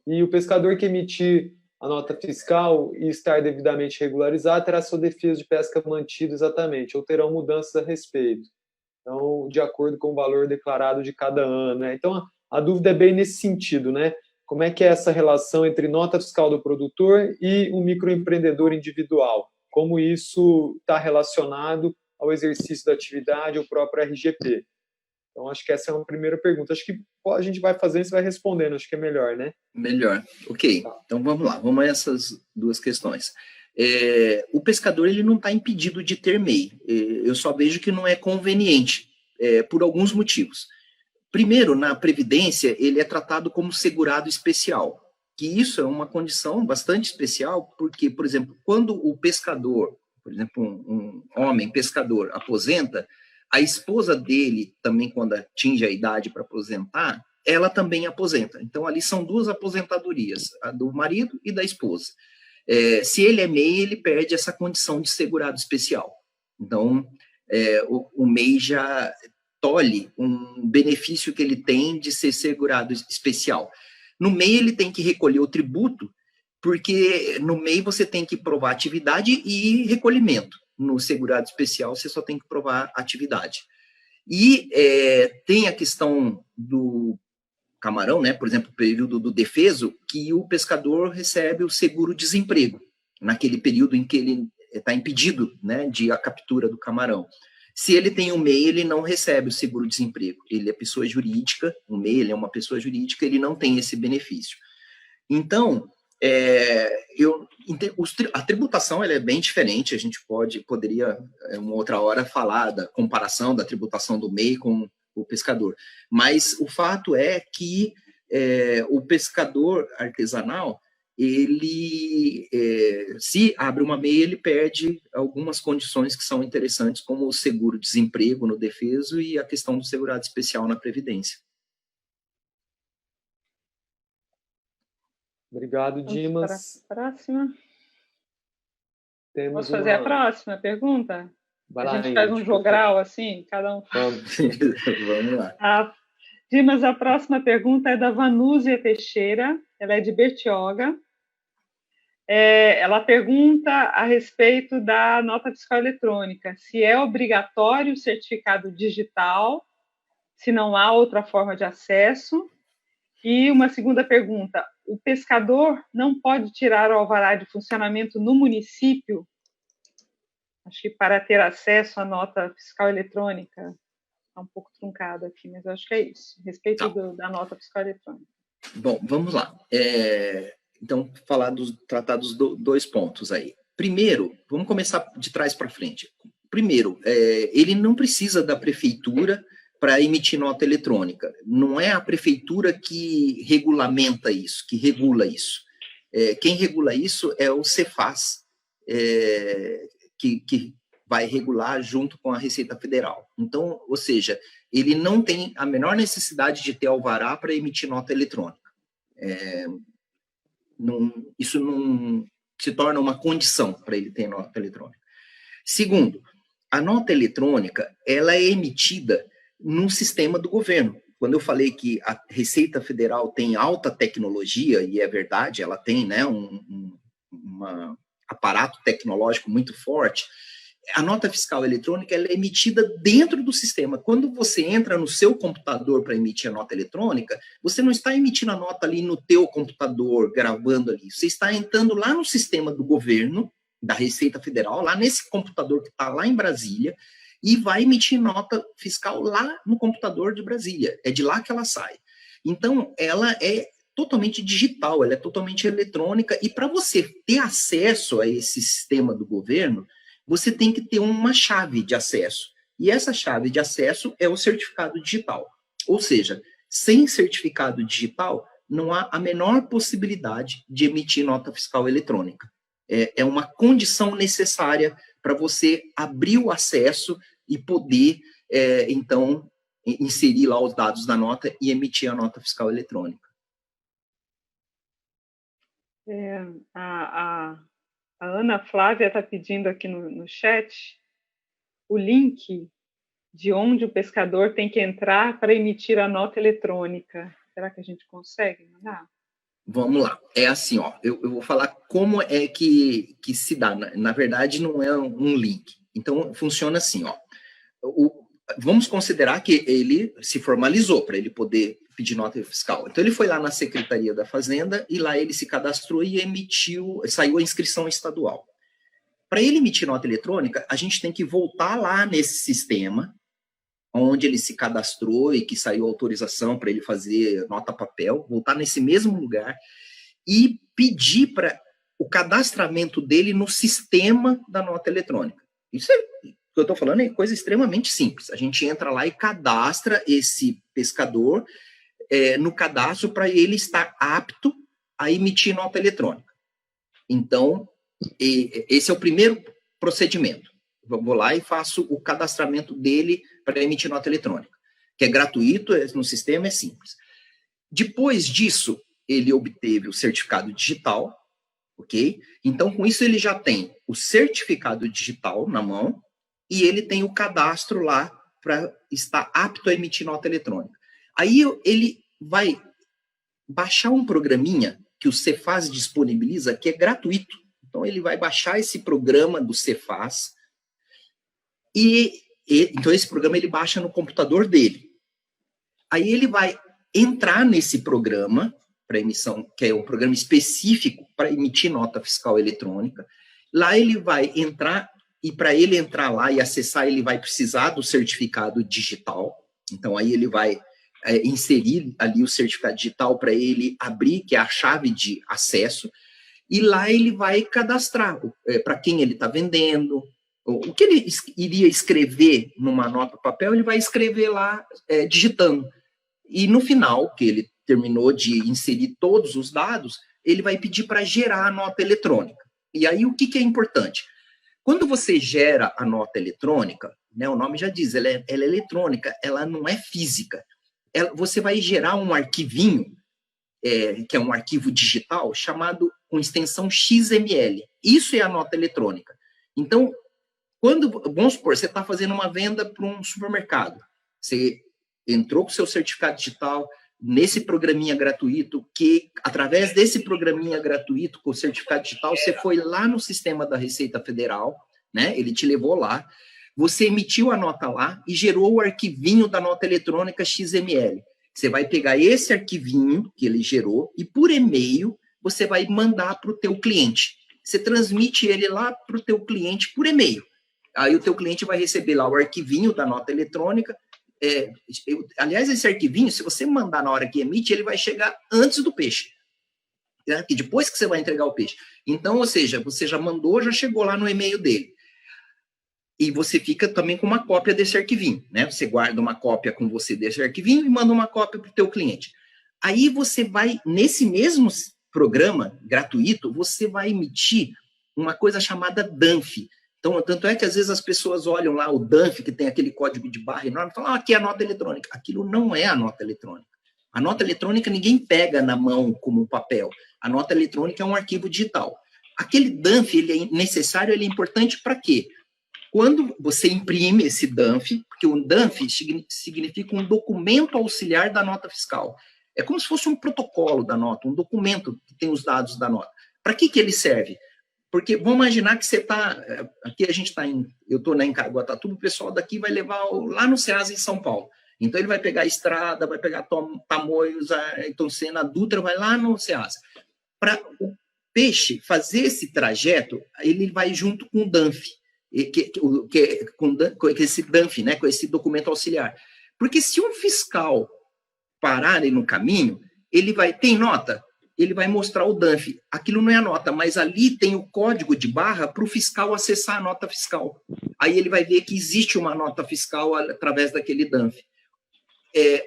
E o pescador que emitir a nota fiscal e estar devidamente regularizado terá sua defesa de pesca mantida exatamente, ou terão mudanças a respeito. Então, de acordo com o valor declarado de cada ano, né? Então, a dúvida é bem nesse sentido, né? Como é que é essa relação entre nota fiscal do produtor e o microempreendedor individual? Como isso está relacionado ao exercício da atividade, ao próprio RGP? Então, acho que essa é uma primeira pergunta. Acho que a gente vai fazendo e vai respondendo, acho que é melhor, né?
Melhor. Ok, então vamos lá, vamos a essas duas questões. O pescador ele não está impedido de ter MEI. Eu só vejo que não é conveniente, por alguns motivos. Primeiro, na Previdência, ele é tratado como segurado especial, que isso é uma condição bastante especial, porque, por exemplo, quando o pescador, por exemplo, um homem pescador aposenta, a esposa dele também, quando atinge a idade para aposentar, ela também aposenta. Então, ali são duas aposentadorias, a do marido e da esposa. Se ele é MEI, ele perde essa condição de segurado especial. Então, o MEI já tolhe um benefício que ele tem de ser segurado especial. No MEI, ele tem que recolher o tributo, porque no MEI você tem que provar atividade e recolhimento. No segurado especial, você só tem que provar atividade. E tem a questão do camarão, né? Por exemplo, o período do defeso, que o pescador recebe o seguro-desemprego, naquele período em que ele está impedido, né, de a captura do camarão. Se ele tem um MEI, ele não recebe o seguro-desemprego. Ele é pessoa jurídica, o MEI ele é uma pessoa jurídica, ele não tem esse benefício. Então, a tributação ela é bem diferente, a gente poderia, uma outra hora, falar da comparação da tributação do MEI com o pescador. Mas o fato é que o pescador artesanal, ele, se abre uma MEI, ele perde algumas condições que são interessantes, como o seguro-desemprego no defeso e a questão do segurado especial na Previdência.
Obrigado, Dimas.
Próxima.
Temos
Posso fazer a próxima pergunta?
Vai
a
lá,
gente faz um jogral assim, cada um.
Vamos lá.
Dimas, a próxima pergunta é da Vanúzia Teixeira, ela é de Bertioga. Ela pergunta a respeito da nota fiscal eletrônica, se é obrigatório o certificado digital, se não há outra forma de acesso. E uma segunda pergunta, o pescador não pode tirar o alvará de funcionamento no município? Acho que para ter acesso à nota fiscal eletrônica, está um pouco truncado aqui, mas acho que é isso, a respeito da nota fiscal eletrônica.
Bom, vamos lá. Então, tratar dos dois pontos aí. Primeiro, vamos começar de trás para frente. Primeiro, ele não precisa da prefeitura para emitir nota eletrônica. Não é a prefeitura que regulamenta isso, que regula isso. Quem regula isso é o Cefaz, que vai regular junto com a Receita Federal. Então, ou seja, ele não tem a menor necessidade de ter alvará para emitir nota eletrônica. Isso não se torna uma condição para ele ter nota eletrônica. Segundo, a nota eletrônica, ela é emitida num sistema do governo. Quando eu falei que a Receita Federal tem alta tecnologia, e é verdade, ela tem, né, um aparato tecnológico muito forte, a nota fiscal eletrônica ela é emitida dentro do sistema. Quando você entra no seu computador para emitir a nota eletrônica, você não está emitindo a nota ali no teu computador, gravando ali. Você está entrando lá no sistema do governo, da Receita Federal, lá nesse computador que está lá em Brasília, e vai emitir nota fiscal lá no computador de Brasília. É de lá que ela sai. Então, ela é totalmente digital, ela é totalmente eletrônica, e para você ter acesso a esse sistema do governo, você tem que ter uma chave de acesso. E essa chave de acesso é o certificado digital. Ou seja, sem certificado digital, não há a menor possibilidade de emitir nota fiscal eletrônica. É uma condição necessária para você abrir o acesso e poder, então, inserir lá os dados da nota e emitir a nota fiscal eletrônica.
A Ana Flávia está pedindo aqui no chat o link de onde o pescador tem que entrar para emitir a nota eletrônica. Será que a gente consegue mandar?
Vamos lá. É assim, ó. Eu vou falar como é que se dá. Na verdade, não é um link. Então, funciona assim, ó. Vamos considerar que ele se formalizou para ele poder pedir nota fiscal. Então, ele foi lá na Secretaria da Fazenda e lá ele se cadastrou e saiu a inscrição estadual. Para ele emitir nota eletrônica, a gente tem que voltar lá nesse sistema onde ele se cadastrou e que saiu a autorização para ele fazer nota papel, voltar nesse mesmo lugar e pedir para o cadastramento dele no sistema da nota eletrônica. Isso que eu estou falando é coisa extremamente simples. A gente entra lá e cadastra esse pescador no cadastro para ele estar apto a emitir nota eletrônica. Então, esse é o primeiro procedimento. Vou lá e faço o cadastramento dele para emitir nota eletrônica, que é gratuito, no sistema é simples. Depois disso, ele obteve o certificado digital, ok? Então, com isso, ele já tem o certificado digital na mão e ele tem o cadastro lá para estar apto a emitir nota eletrônica. Aí, ele vai baixar um programinha que o Cefaz disponibiliza, que é gratuito. Então, ele vai baixar esse programa do Cefaz. Então, esse programa ele baixa no computador dele. Aí ele vai entrar nesse programa para emissão, que é um programa específico para emitir nota fiscal eletrônica. Lá ele vai entrar, e para ele entrar lá e acessar, ele vai precisar do certificado digital. Então, aí ele vai inserir ali o certificado digital para ele abrir, que é a chave de acesso. E lá ele vai cadastrar para quem ele está vendendo. O que ele iria escrever numa nota papel, ele vai escrever lá digitando. E no final, que ele terminou de inserir todos os dados, ele vai pedir para gerar a nota eletrônica. E aí, o que é importante? Quando você gera a nota eletrônica, né, o nome já diz, ela é eletrônica, ela não é física. Você vai gerar um arquivinho, que é um arquivo digital, chamado com extensão XML. Isso é a nota eletrônica. Então, vamos supor, você está fazendo uma venda para um supermercado, você entrou com o seu certificado digital nesse programinha gratuito, que através desse programinha gratuito com o certificado digital, você foi lá no sistema da Receita Federal, né? Ele te levou lá, você emitiu a nota lá e gerou o arquivinho da nota eletrônica XML. Você vai pegar esse arquivinho que ele gerou e por e-mail você vai mandar para o teu cliente. Você transmite ele lá para o teu cliente por e-mail. Aí o teu cliente vai receber lá o arquivinho da nota eletrônica. Aliás, esse arquivinho, se você mandar na hora que emite, ele vai chegar antes do peixe. Né? E depois que você vai entregar o peixe. Então, ou seja, você já mandou, já chegou lá no e-mail dele. E você fica também com uma cópia desse arquivinho, né? Você guarda uma cópia com você desse arquivinho e manda uma cópia para o teu cliente. Aí você vai, nesse mesmo programa gratuito, você vai emitir uma coisa chamada DANF. Então, tanto é que às vezes as pessoas olham lá o DANF, que tem aquele código de barra enorme, e falam, aqui é a nota eletrônica. Aquilo não é a nota eletrônica. A nota eletrônica ninguém pega na mão como um papel. A nota eletrônica é um arquivo digital. Aquele DANF, ele é necessário, ele é importante para quê? Quando você imprime esse DANF, porque o DANF significa um documento auxiliar da nota fiscal. É como se fosse um protocolo da nota, um documento que tem os dados da nota. Para que ele serve? Porque vamos imaginar que você está... Aqui a gente está eu estou em Caraguatatuba, o pessoal daqui vai levar lá no Ceasa, em São Paulo. Então ele vai pegar a estrada, vai pegar Tamoios, Ayrton Senna, Dutra, vai lá no Ceasa. Para o peixe fazer esse trajeto, ele vai junto com o DANF. Com esse DANF, né, com esse documento auxiliar. Porque se um fiscal parar ali no caminho, ele tem nota, ele vai mostrar o DANF. Aquilo não é a nota, mas ali tem o código de barra para o fiscal acessar a nota fiscal. Aí ele vai ver que existe uma nota fiscal através daquele DANF.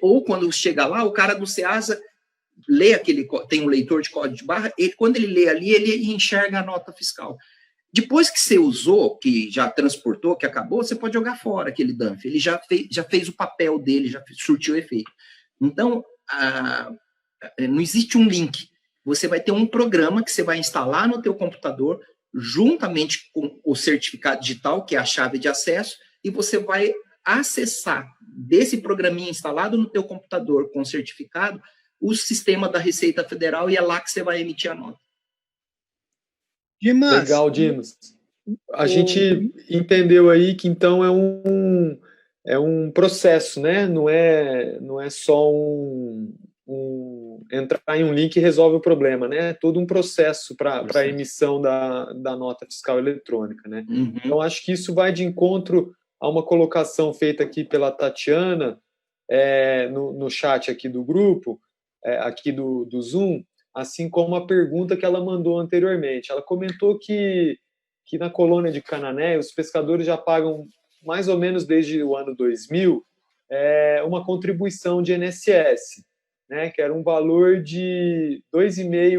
Ou quando chega lá, o cara do Ceasa lê tem um leitor de código de barra, quando ele lê ali, ele enxerga a nota fiscal. Depois que você usou, que já transportou, que acabou, você pode jogar fora aquele DANF. Ele já fez o papel dele, já surtiu o efeito. Então, não existe um link. Você vai ter um programa que você vai instalar no teu computador, juntamente com o certificado digital, que é a chave de acesso, e você vai acessar desse programinha instalado no teu computador com o certificado, o sistema da Receita Federal, e é lá que você vai emitir a nota.
Dimas, legal, Dimas. A gente entendeu aí que então é um processo, né? Não é só entrar em um link e resolve o problema, né? É todo um processo para a emissão da nota fiscal eletrônica, né?
Uhum.
Então, acho que isso vai de encontro a uma colocação feita aqui pela Tatiana no chat aqui do grupo, aqui do Zoom, assim como a pergunta que ela mandou anteriormente. Ela comentou que na colônia de Canané, os pescadores já pagam, mais ou menos desde o ano 2000, uma contribuição de INSS, né, que era um valor de 2,5%,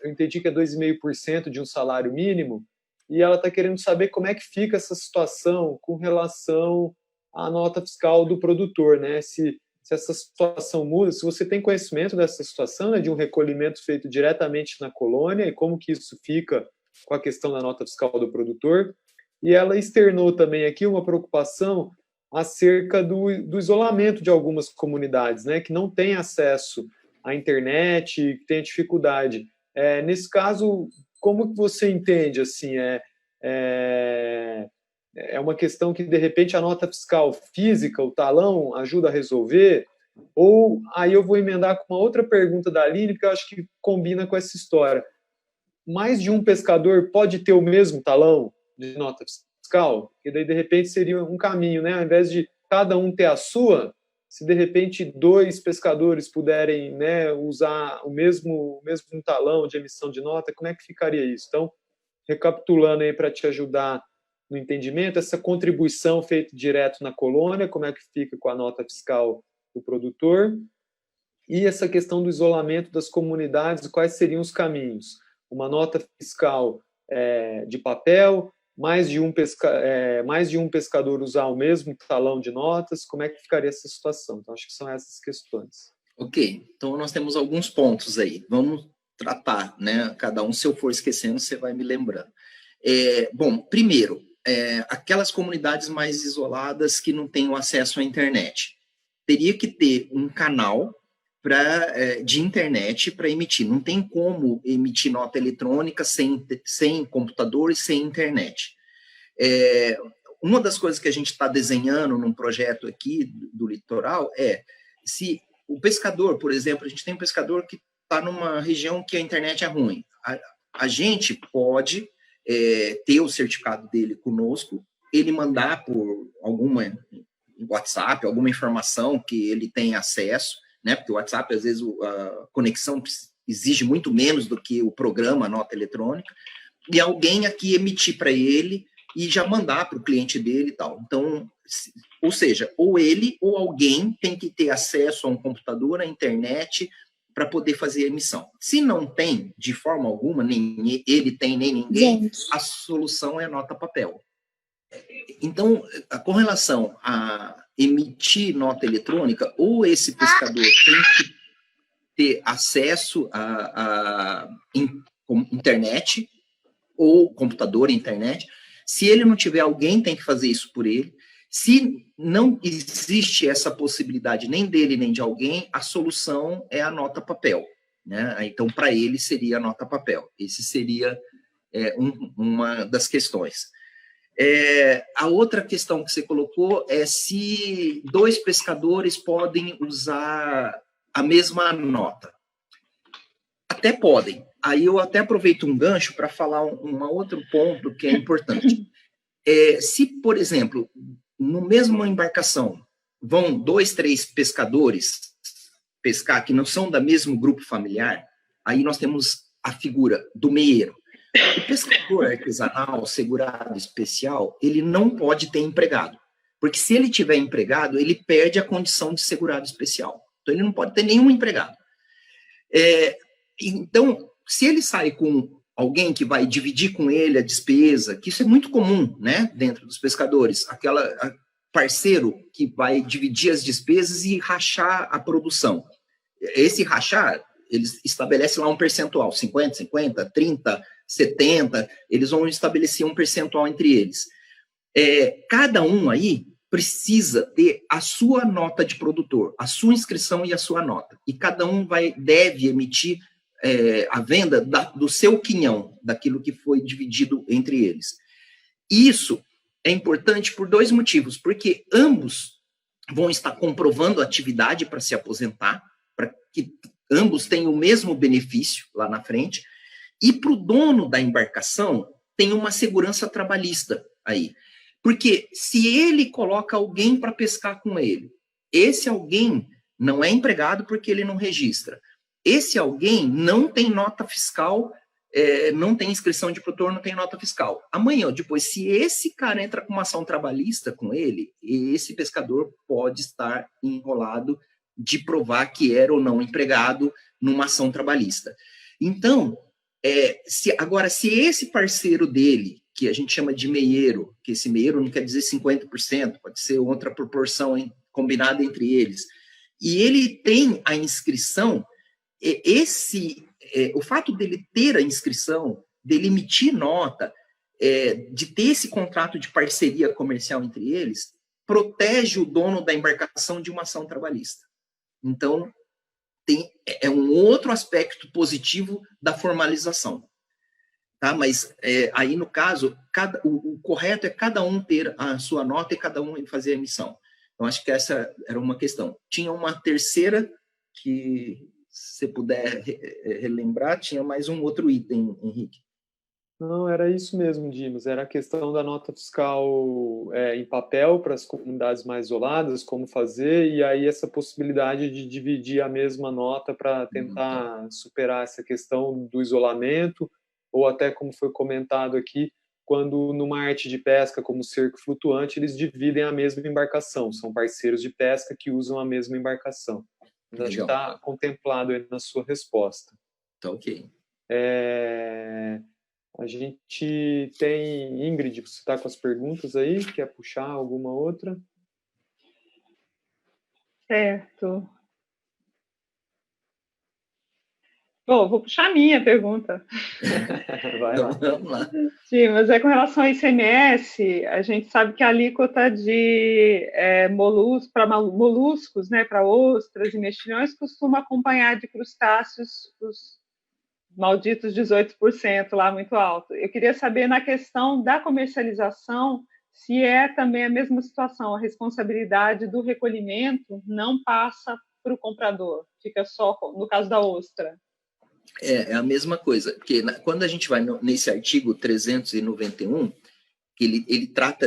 eu entendi que é 2,5% de um salário mínimo, e ela está querendo saber como é que fica essa situação com relação à nota fiscal do produtor, né, se essa situação muda, se você tem conhecimento dessa situação, né, de um recolhimento feito diretamente na colônia, e como que isso fica com a questão da nota fiscal do produtor. E ela externou também aqui uma preocupação acerca do isolamento de algumas comunidades, né, que não têm acesso à internet, que têm dificuldade. Nesse caso, como que você entende? Assim, é uma questão que, de repente, a nota fiscal física, o talão, ajuda a resolver? Ou aí eu vou emendar com uma outra pergunta da Aline, porque eu acho que combina com essa história. Mais de um pescador pode ter o mesmo talão de nota fiscal? Que daí, de repente, seria um caminho, né? Ao invés de cada um ter a sua, se de repente 2 pescadores puderem, né, usar o mesmo talão de emissão de nota, como é que ficaria isso? Então, recapitulando aí para te ajudar no entendimento, essa contribuição feita direto na colônia, como é que fica com a nota fiscal do produtor? E essa questão do isolamento das comunidades, quais seriam os caminhos? Uma nota fiscal de papel, mais de um pescador usar o mesmo talão de notas, como é que ficaria essa situação? Então, acho que são essas questões.
Ok, então nós temos alguns pontos aí. Vamos tratar, né? Cada um, se eu for esquecendo, você vai me lembrando. Bom, primeiro, aquelas comunidades mais isoladas que não têm acesso à internet. Teria que ter um canal de internet para emitir. Não tem como emitir nota eletrônica sem computador e sem internet. Uma das coisas que a gente está desenhando num projeto aqui do litoral se o pescador, por exemplo, a gente tem um pescador que está numa região que a internet é ruim. A gente pode ter o certificado dele conosco, ele mandar por alguma WhatsApp, alguma informação que ele tem acesso, né? Porque o WhatsApp, às vezes, a conexão exige muito menos do que o programa, a nota eletrônica, e alguém aqui emitir para ele e já mandar para o cliente dele e tal. Então, ou seja, ou ele ou alguém tem que ter acesso a um computador, à internet, para poder fazer a emissão. Se não tem, de forma alguma, nem ele tem, nem ninguém, a solução é a nota papel. Então, com relação a emitir nota eletrônica, ou esse pescador tem que ter acesso a internet, ou computador, internet. Se ele não tiver, alguém tem que fazer isso por ele. Se não existe essa possibilidade nem dele, nem de alguém, a solução é a nota papel, né? Então, para ele, seria a nota papel. Esse seria uma das questões. A outra questão que você colocou é se dois pescadores podem usar a mesma nota. Até podem. Aí eu até aproveito um gancho para falar um outro ponto que é importante. Se, por exemplo, no mesmo embarcação vão 2, 3 pescadores pescar que não são da mesmo grupo familiar, aí nós temos a figura do meieiro. O pescador artesanal, segurado especial, ele não pode ter empregado. Porque se ele tiver empregado, ele perde a condição de segurado especial. Então, ele não pode ter nenhum empregado. Então, se ele sai com alguém que vai dividir com ele a despesa, que isso é muito comum, né, dentro dos pescadores, parceiro que vai dividir as despesas e rachar a produção. Esse rachar, eles estabelecem lá um percentual, 50, 50, 30, 70, eles vão estabelecer um percentual entre eles. Cada um aí precisa ter a sua nota de produtor, a sua inscrição e a sua nota. E cada um deve emitir a venda do seu quinhão, daquilo que foi dividido entre eles. Isso é importante por 2 motivos, porque ambos vão estar comprovando a atividade para se aposentar, para que ambos tenham o mesmo benefício lá na frente, e para o dono da embarcação tem uma segurança trabalhista aí. Porque se ele coloca alguém para pescar com ele, esse alguém não é empregado porque ele não registra. Esse alguém não tem nota fiscal, não tem inscrição de produtor, não tem nota fiscal. Amanhã, depois, se esse cara entra com uma ação trabalhista com ele, esse pescador pode estar enrolado de provar que era ou não empregado numa ação trabalhista. Então, se esse parceiro dele, que a gente chama de meieiro, que esse meieiro não quer dizer 50%, pode ser outra proporção combinada entre eles, e ele tem a inscrição, o fato dele ter a inscrição, dele emitir nota, de ter esse contrato de parceria comercial entre eles, protege o dono da embarcação de uma ação trabalhista. Então, é um outro aspecto positivo da formalização. Tá? Mas aí, no caso, o correto é cada um ter a sua nota e cada um fazer a emissão. Então, acho que essa era uma questão. Tinha uma terceira que, se você puder relembrar, tinha mais um outro item, Henrique.
Não, era isso mesmo, Dimas. Era a questão da nota fiscal em papel para as comunidades mais isoladas, como fazer, e aí essa possibilidade de dividir a mesma nota para tentar superar essa questão do isolamento, ou até, como foi comentado aqui, quando numa arte de pesca, como cerco flutuante, eles dividem a mesma embarcação, são parceiros de pesca que usam a mesma embarcação. Acho que está contemplado aí na sua resposta.
Tá ok.
A gente tem... Ingrid, você está com as perguntas aí? Quer puxar alguma outra?
Certo. Bom, vou puxar a minha pergunta.
Vai lá.
Vamos lá.
Sim, mas com relação ao ICMS, a gente sabe que a alíquota de para moluscos, né, para ostras e mexilhões, costuma acompanhar de crustáceos os malditos 18% lá, muito alto. Eu queria saber, na questão da comercialização, se é também a mesma situação, a responsabilidade do recolhimento não passa para o comprador, fica só no caso da ostra.
É a mesma coisa, porque quando a gente vai nesse artigo 391,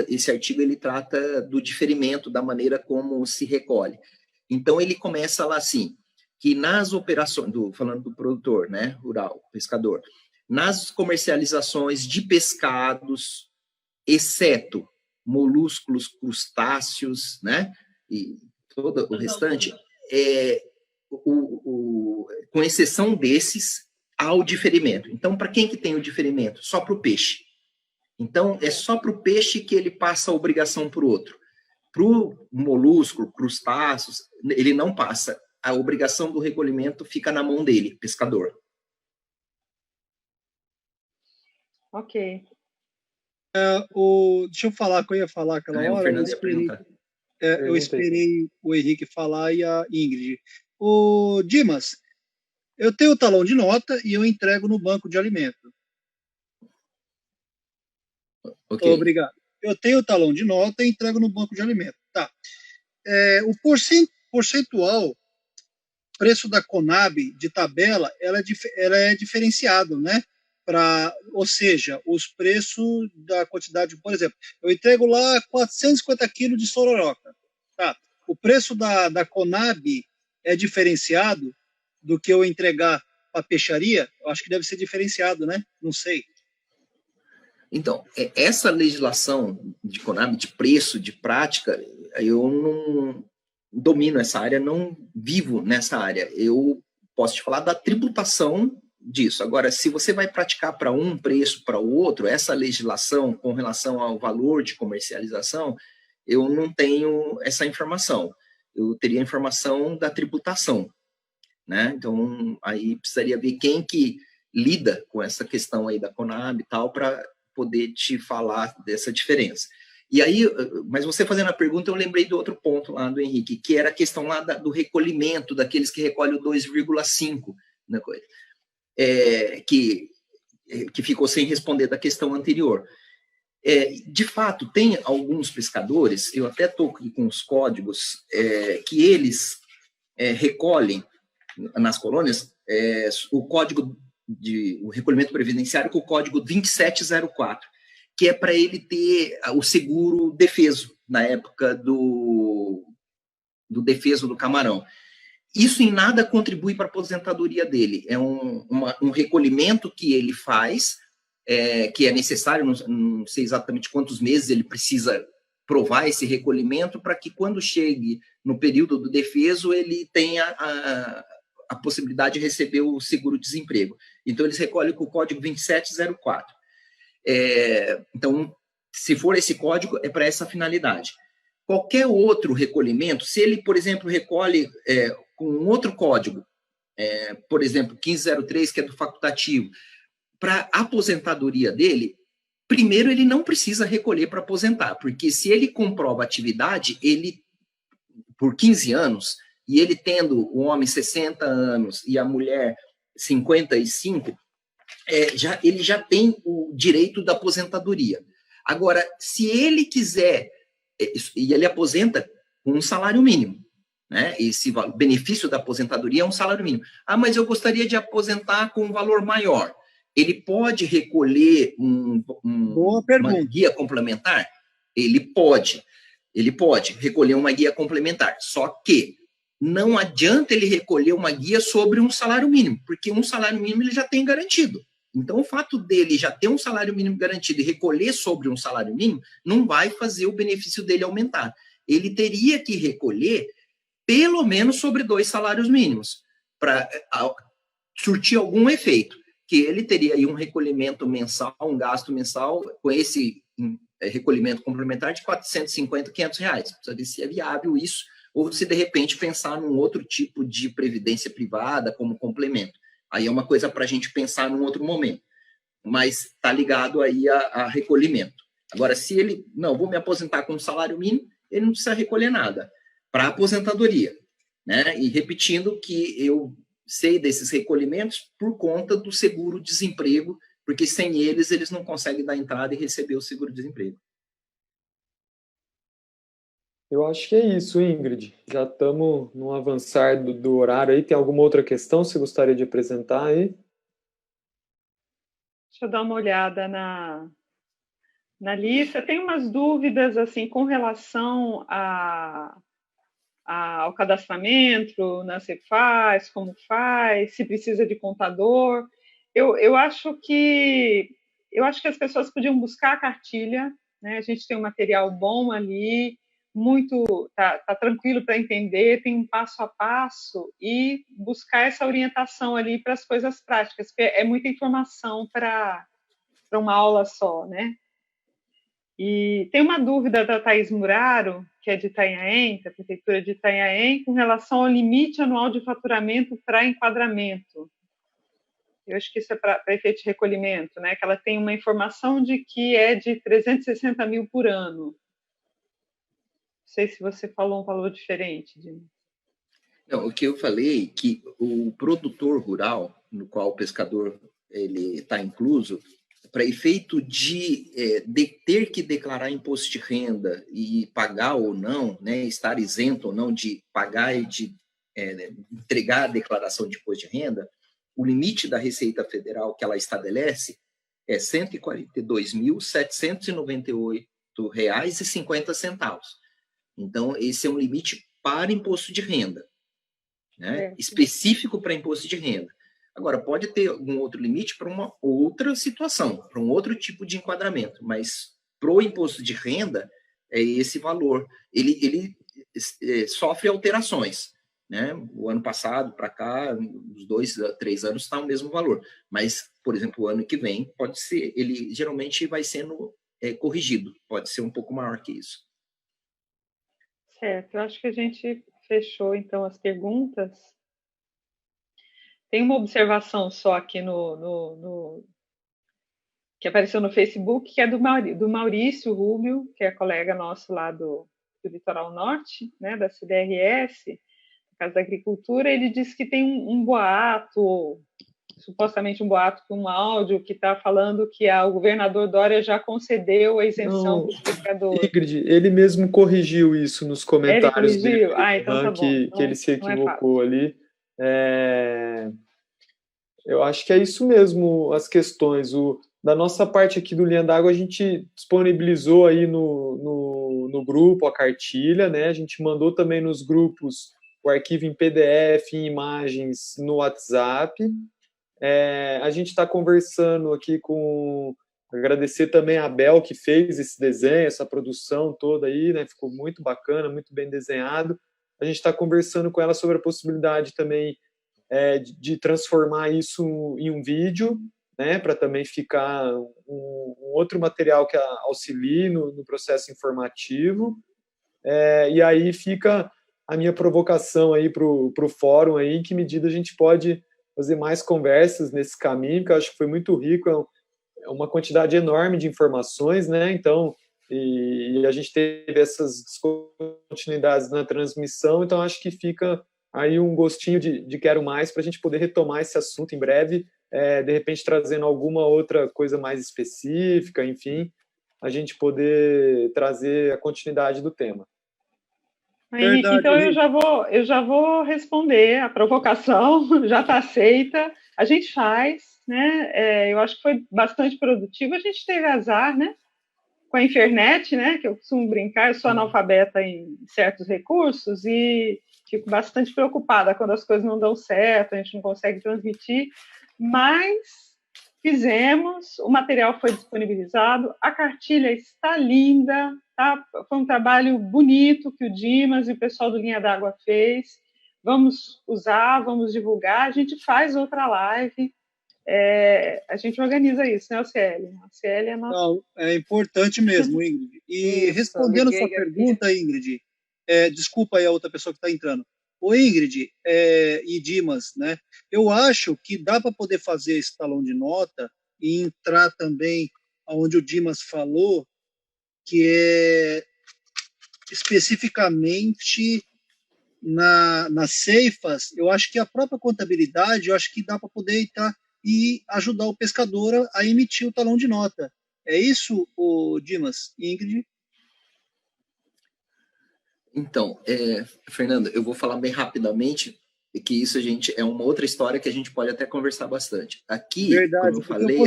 esse artigo ele trata do diferimento, da maneira como se recolhe. Então, ele começa lá assim, que nas operações, falando do produtor, né, rural, pescador, nas comercializações de pescados, exceto molúsculos, crustáceos, né, e todo o restante, com exceção desses, há o diferimento. Então, para quem que tem o diferimento? Só para o peixe. Então, é só para o peixe que ele passa a obrigação para o outro. Para o molusco, crustáceos, ele não passa. A obrigação do recolhimento fica na mão dele, pescador.
Ok.
Deixa eu falar que eu ia falar aquela hora.
O Fernando ia perguntar.
Eu esperei o Henrique falar e a Ingrid. Dimas, eu tenho o talão de nota e eu entrego no banco de alimento.
Okay.
Obrigado. Eu tenho o talão de nota e entrego no banco de alimento. Tá. O percentual, preço da Conab de tabela, ela é diferenciado, né? Ou seja, os preços da quantidade, por exemplo, eu entrego lá 450 quilos de sororoca. Tá. O preço da Conab é diferenciado do que eu entregar para a peixaria? Eu acho que deve ser diferenciado, né? Não sei.
Então, essa legislação de Conab, de preço, de prática, eu não domino essa área, não vivo nessa área. Eu posso te falar da tributação disso. Agora, se você vai praticar para um preço para o outro, essa legislação com relação ao valor de comercialização, eu não tenho essa informação. Eu teria a informação da tributação, né? Então, aí precisaria ver quem que lida com essa questão aí da Conab e tal, para poder te falar dessa diferença. E aí, mas você fazendo a pergunta, eu lembrei do outro ponto lá do Henrique, que era a questão lá do recolhimento, daqueles que recolhem o 2,5, né, que ficou sem responder da questão anterior. De fato, tem alguns pescadores, eu até estou com os códigos, que eles recolhem nas colônias o recolhimento previdenciário com o código 2704, que é para ele ter o seguro defeso, na época do defeso do camarão. Isso em nada contribui para a aposentadoria dele, é um recolhimento que ele faz, que é necessário, não sei exatamente quantos meses ele precisa provar esse recolhimento, para que quando chegue no período do defeso, ele tenha a possibilidade de receber o seguro-desemprego. Então, eles recolhem com o código 2704. Então, se for esse código, é para essa finalidade. Qualquer outro recolhimento, se ele, por exemplo, recolhe com um outro código, por exemplo, 1503, que é do facultativo, para a aposentadoria dele, primeiro ele não precisa recolher para aposentar, porque se ele comprova atividade, ele, por 15 anos, e ele tendo o homem 60 anos e a mulher 55, ele já tem o direito da aposentadoria. Agora, se ele quiser, e ele aposenta com um salário mínimo, né? Esse benefício da aposentadoria é um salário mínimo. Mas eu gostaria de aposentar com um valor maior. Ele pode recolher uma guia complementar? Ele pode recolher uma guia complementar, só que não adianta ele recolher uma guia sobre um salário mínimo, porque um salário mínimo ele já tem garantido. Então, o fato dele já ter um salário mínimo garantido e recolher sobre um salário mínimo não vai fazer o benefício dele aumentar. Ele teria que recolher pelo menos sobre 2 salários mínimos, para surtir algum efeito, que ele teria aí um recolhimento mensal, um gasto mensal, com esse recolhimento complementar de R$450, R$500. Precisa ver se é viável isso, ou se de repente pensar num outro tipo de previdência privada como complemento. Aí é uma coisa para a gente pensar num outro momento, mas está ligado aí a recolhimento. Agora, se ele, não, vou me aposentar com um salário mínimo, ele não precisa recolher nada para a aposentadoria, né? E repetindo que eu sei desses recolhimentos por conta do seguro-desemprego, porque sem eles não conseguem dar entrada e receber o seguro-desemprego.
Eu acho que é isso, Ingrid. Já estamos no avançar do horário aí. Tem alguma outra questão que você gostaria de apresentar aí?
Deixa eu dar uma olhada na lista. Tem umas dúvidas assim com relação ao cadastramento na Cefaz, como faz, se precisa de contador. Eu acho que as pessoas podiam buscar a cartilha, né? A gente tem um material bom ali, tá tranquilo para entender, tem um passo a passo, e buscar essa orientação ali para as coisas práticas, porque é muita informação para uma aula só, né? E tem uma dúvida da Thaís Muraro, que é de Itanhaém, da Prefeitura de Itanhaém, com relação ao limite anual de faturamento para enquadramento. Eu acho que isso é para efeito de recolhimento, né? Que ela tem uma informação de que é de 360 mil por ano. Não sei se você falou um valor diferente.
Não, o que eu falei é que o produtor rural, no qual o pescador está incluso, para efeito de ter que declarar imposto de renda e pagar ou não, né, estar isento ou não de pagar e de entregar a declaração de imposto de renda, o limite da Receita Federal que ela estabelece é R$ 142.798,50. Então, esse é um limite para imposto de renda, né? Específico para imposto de renda. Agora, pode ter algum outro limite para uma outra situação, para um outro tipo de enquadramento, mas para o imposto de renda, é esse valor. Ele sofre alterações, né? O ano passado para cá, uns 2, 3 anos, está o mesmo valor. Mas, por exemplo, o ano que vem, pode ser, ele geralmente vai sendo corrigido, pode ser um pouco maior que isso.
Certo, eu acho que a gente fechou, então, as perguntas. Tem uma observação só aqui que apareceu no Facebook, que é do Maurício Rubio, que é colega nosso lá do Litoral Norte, né, da CDRS, Casa da Agricultura. Ele disse que tem um boato, supostamente um boato, um áudio que está falando que o governador Dória já concedeu a isenção para os pescadores.
Ingrid, ele mesmo corrigiu isso nos comentários
dele.
Então tá bom. Que ele se equivocou ali. Eu acho que é isso mesmo, as questões. Da nossa parte aqui do Linha d'Água, a gente disponibilizou aí no grupo a cartilha, né? A gente mandou também nos grupos o arquivo em PDF, em imagens no WhatsApp. A gente está conversando aqui agradecer também a Bel, que fez esse desenho, essa produção toda aí, né? Ficou muito bacana, muito bem desenhado. A gente está conversando com ela sobre a possibilidade também de transformar isso em um vídeo, né? Para também ficar um outro material que auxilie no processo informativo. E aí fica a minha provocação aí para o fórum aí, em que medida a gente pode fazer mais conversas nesse caminho, que eu acho que foi muito rico, é uma quantidade enorme de informações, né? Então, e a gente teve essas descontinuidades na transmissão, então acho que fica aí um gostinho de quero mais para a gente poder retomar esse assunto em breve, de repente trazendo alguma outra coisa mais específica, enfim, a gente poder trazer a continuidade do tema.
Henrique, então eu já vou responder a provocação, já está aceita, a gente faz, né? Eu acho que foi bastante produtivo, a gente teve azar, né? Com a internet, né? Que eu costumo brincar, eu sou analfabeta em certos recursos e fico bastante preocupada quando as coisas não dão certo, a gente não consegue transmitir, mas fizemos, o material foi disponibilizado, a cartilha está linda, tá? Foi um trabalho bonito que o Dimas e o pessoal do Linha d'Água fez. Vamos usar, vamos divulgar, a gente faz outra live, a gente organiza isso, né, OCL? A OCL é nossa...
Não, é importante mesmo, Ingrid. E isso, respondendo a sua pergunta, Ingrid, desculpa aí a outra pessoa que está entrando. O Ingrid e Dimas, né? Eu acho que dá para poder fazer esse talão de nota e entrar também onde o Dimas falou, que é especificamente nas ceifas. Eu acho que a própria contabilidade, eu acho que dá para poder entrar e ajudar o pescador a emitir o talão de nota. É isso, o Dimas, Ingrid?
Então, Fernando, eu vou falar bem rapidamente, que isso é uma outra história que a gente pode até conversar bastante. Aqui,
verdade,
como eu falei,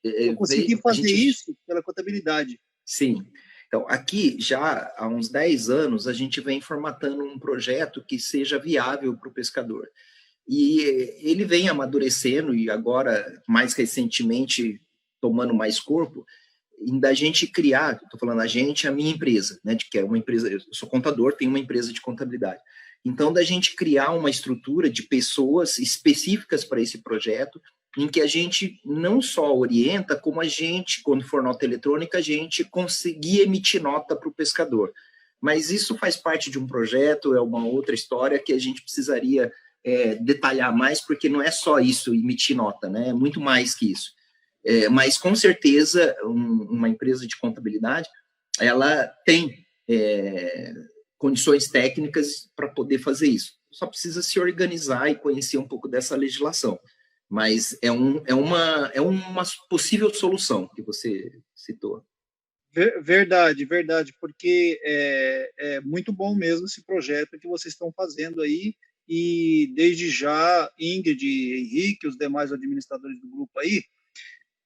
eu consegui fazer isso pela contabilidade.
Sim. Então, aqui, já há uns 10 anos, a gente vem formatando um projeto que seja viável para o pescador. E ele vem amadurecendo, e agora, mais recentemente, tomando mais corpo, da gente criar, estou falando a gente, a minha empresa, né, que é uma empresa, eu sou contador, tenho uma empresa de contabilidade. Então, da gente criar uma estrutura de pessoas específicas para esse projeto, em que a gente não só orienta, como a gente, quando for nota eletrônica, a gente conseguir emitir nota para o pescador. Mas isso faz parte de um projeto, é uma outra história que a gente precisaria detalhar mais, porque não é só isso, emitir nota, né? É muito mais que isso. Mas, com certeza, uma empresa de contabilidade, ela tem condições técnicas para poder fazer isso. Só precisa se organizar e conhecer um pouco dessa legislação. Mas é uma possível solução que você citou.
Verdade, porque é muito bom mesmo esse projeto que vocês estão fazendo aí, e desde já, Ingrid, Henrique, os demais administradores do grupo aí,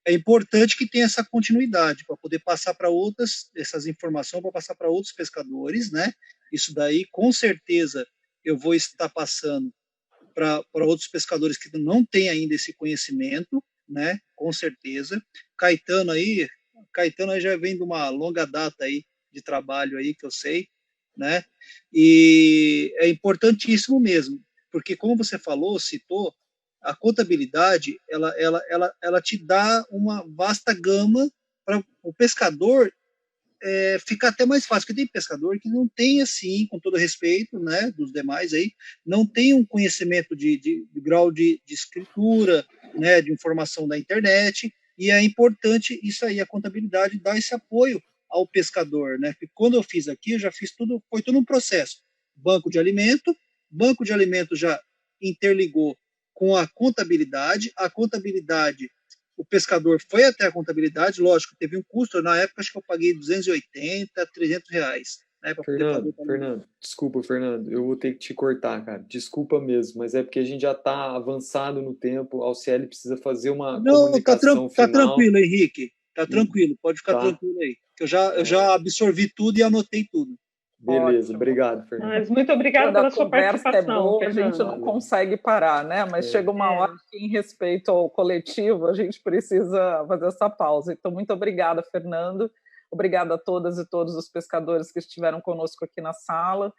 é importante que tenha essa continuidade para poder passar para essas informações para passar para outros pescadores, né? Isso daí, com certeza, eu vou estar passando para outros pescadores que não têm ainda esse conhecimento, né? Com certeza. Caetano aí já vem de uma longa data aí de trabalho aí, que eu sei, né? E é importantíssimo mesmo, porque como você falou, citou, a contabilidade, ela te dá uma vasta gama para o pescador fica até mais fácil, porque tem pescador que não tem, assim, com todo respeito, né, dos demais aí, não tem um conhecimento de grau de escritura, né, de informação da internet, e é importante isso aí, a contabilidade dá esse apoio ao pescador, né, porque quando eu fiz aqui, eu já fiz tudo, foi todo um processo, banco de alimento já interligou com a contabilidade o pescador foi até a contabilidade, lógico, teve um custo, na época acho que eu paguei 280, 300 reais. Né,
Fernando, desculpa, Fernando, eu vou ter que te cortar, cara, desculpa mesmo, mas é porque a gente já está avançado no tempo, a UCL precisa fazer uma comunicação final.
Tá tranquilo, Henrique, tá tranquilo, pode ficar tranquilo aí, que eu já absorvi tudo e anotei tudo.
Beleza, obrigado, Fernando.
Mas muito obrigado pela sua participação.
Boa, a gente não consegue parar, né? Mas chega uma hora que, em respeito ao coletivo, a gente precisa fazer essa pausa. Então, muito obrigada, Fernando. Obrigada a todas e todos os pescadores que estiveram conosco aqui na sala.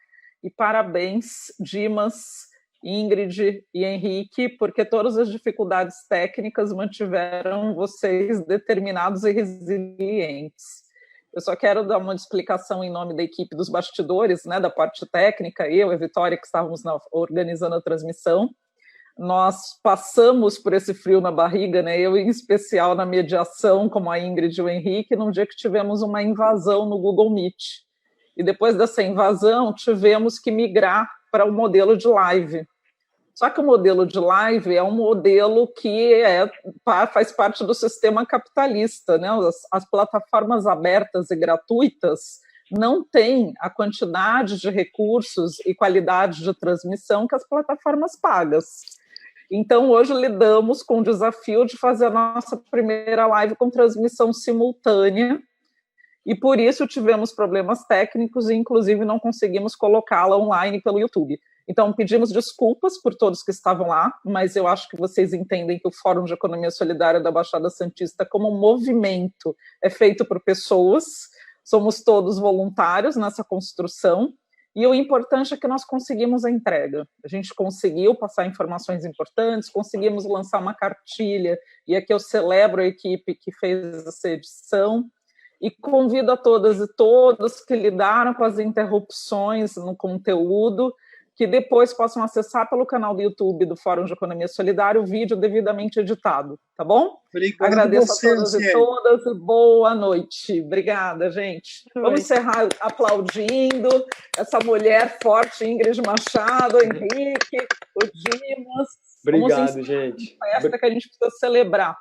E parabéns, Dimas, Ingrid e Henrique, porque todas as dificuldades técnicas mantiveram vocês determinados e resilientes. Eu só quero dar uma explicação em nome da equipe dos bastidores, né, da parte técnica, eu e a Vitória, que estávamos organizando a transmissão. Nós passamos por esse frio na barriga, né, eu em especial na mediação, como a Ingrid e o Henrique, num dia que tivemos uma invasão no Google Meet. E depois dessa invasão, tivemos que migrar para o modelo de live. Só que o modelo de live é um modelo que faz parte do sistema capitalista, né? As plataformas abertas e gratuitas não têm a quantidade de recursos e qualidade de transmissão que as plataformas pagas. Então, hoje lidamos com o desafio de fazer a nossa primeira live com transmissão simultânea, e por isso tivemos problemas técnicos e, inclusive, não conseguimos colocá-la online pelo YouTube. Então, pedimos desculpas por todos que estavam lá, mas eu acho que vocês entendem que o Fórum de Economia Solidária da Baixada Santista, como um movimento, é feito por pessoas, somos todos voluntários nessa construção, e o importante é que nós conseguimos a entrega. A gente conseguiu passar informações importantes, conseguimos lançar uma cartilha, e aqui eu celebro a equipe que fez essa edição, e convido a todas e todos que lidaram com as interrupções no conteúdo, que depois possam acessar pelo canal do YouTube do Fórum de Economia Solidária o vídeo devidamente editado, tá bom?
Obrigado.
Agradeço a todas e todas e boa noite. Obrigada, gente. Vamos encerrar aplaudindo essa mulher forte, Ingrid Machado, Henrique, o Dimas.
Obrigado, gente.
Festa que a gente precisa celebrar.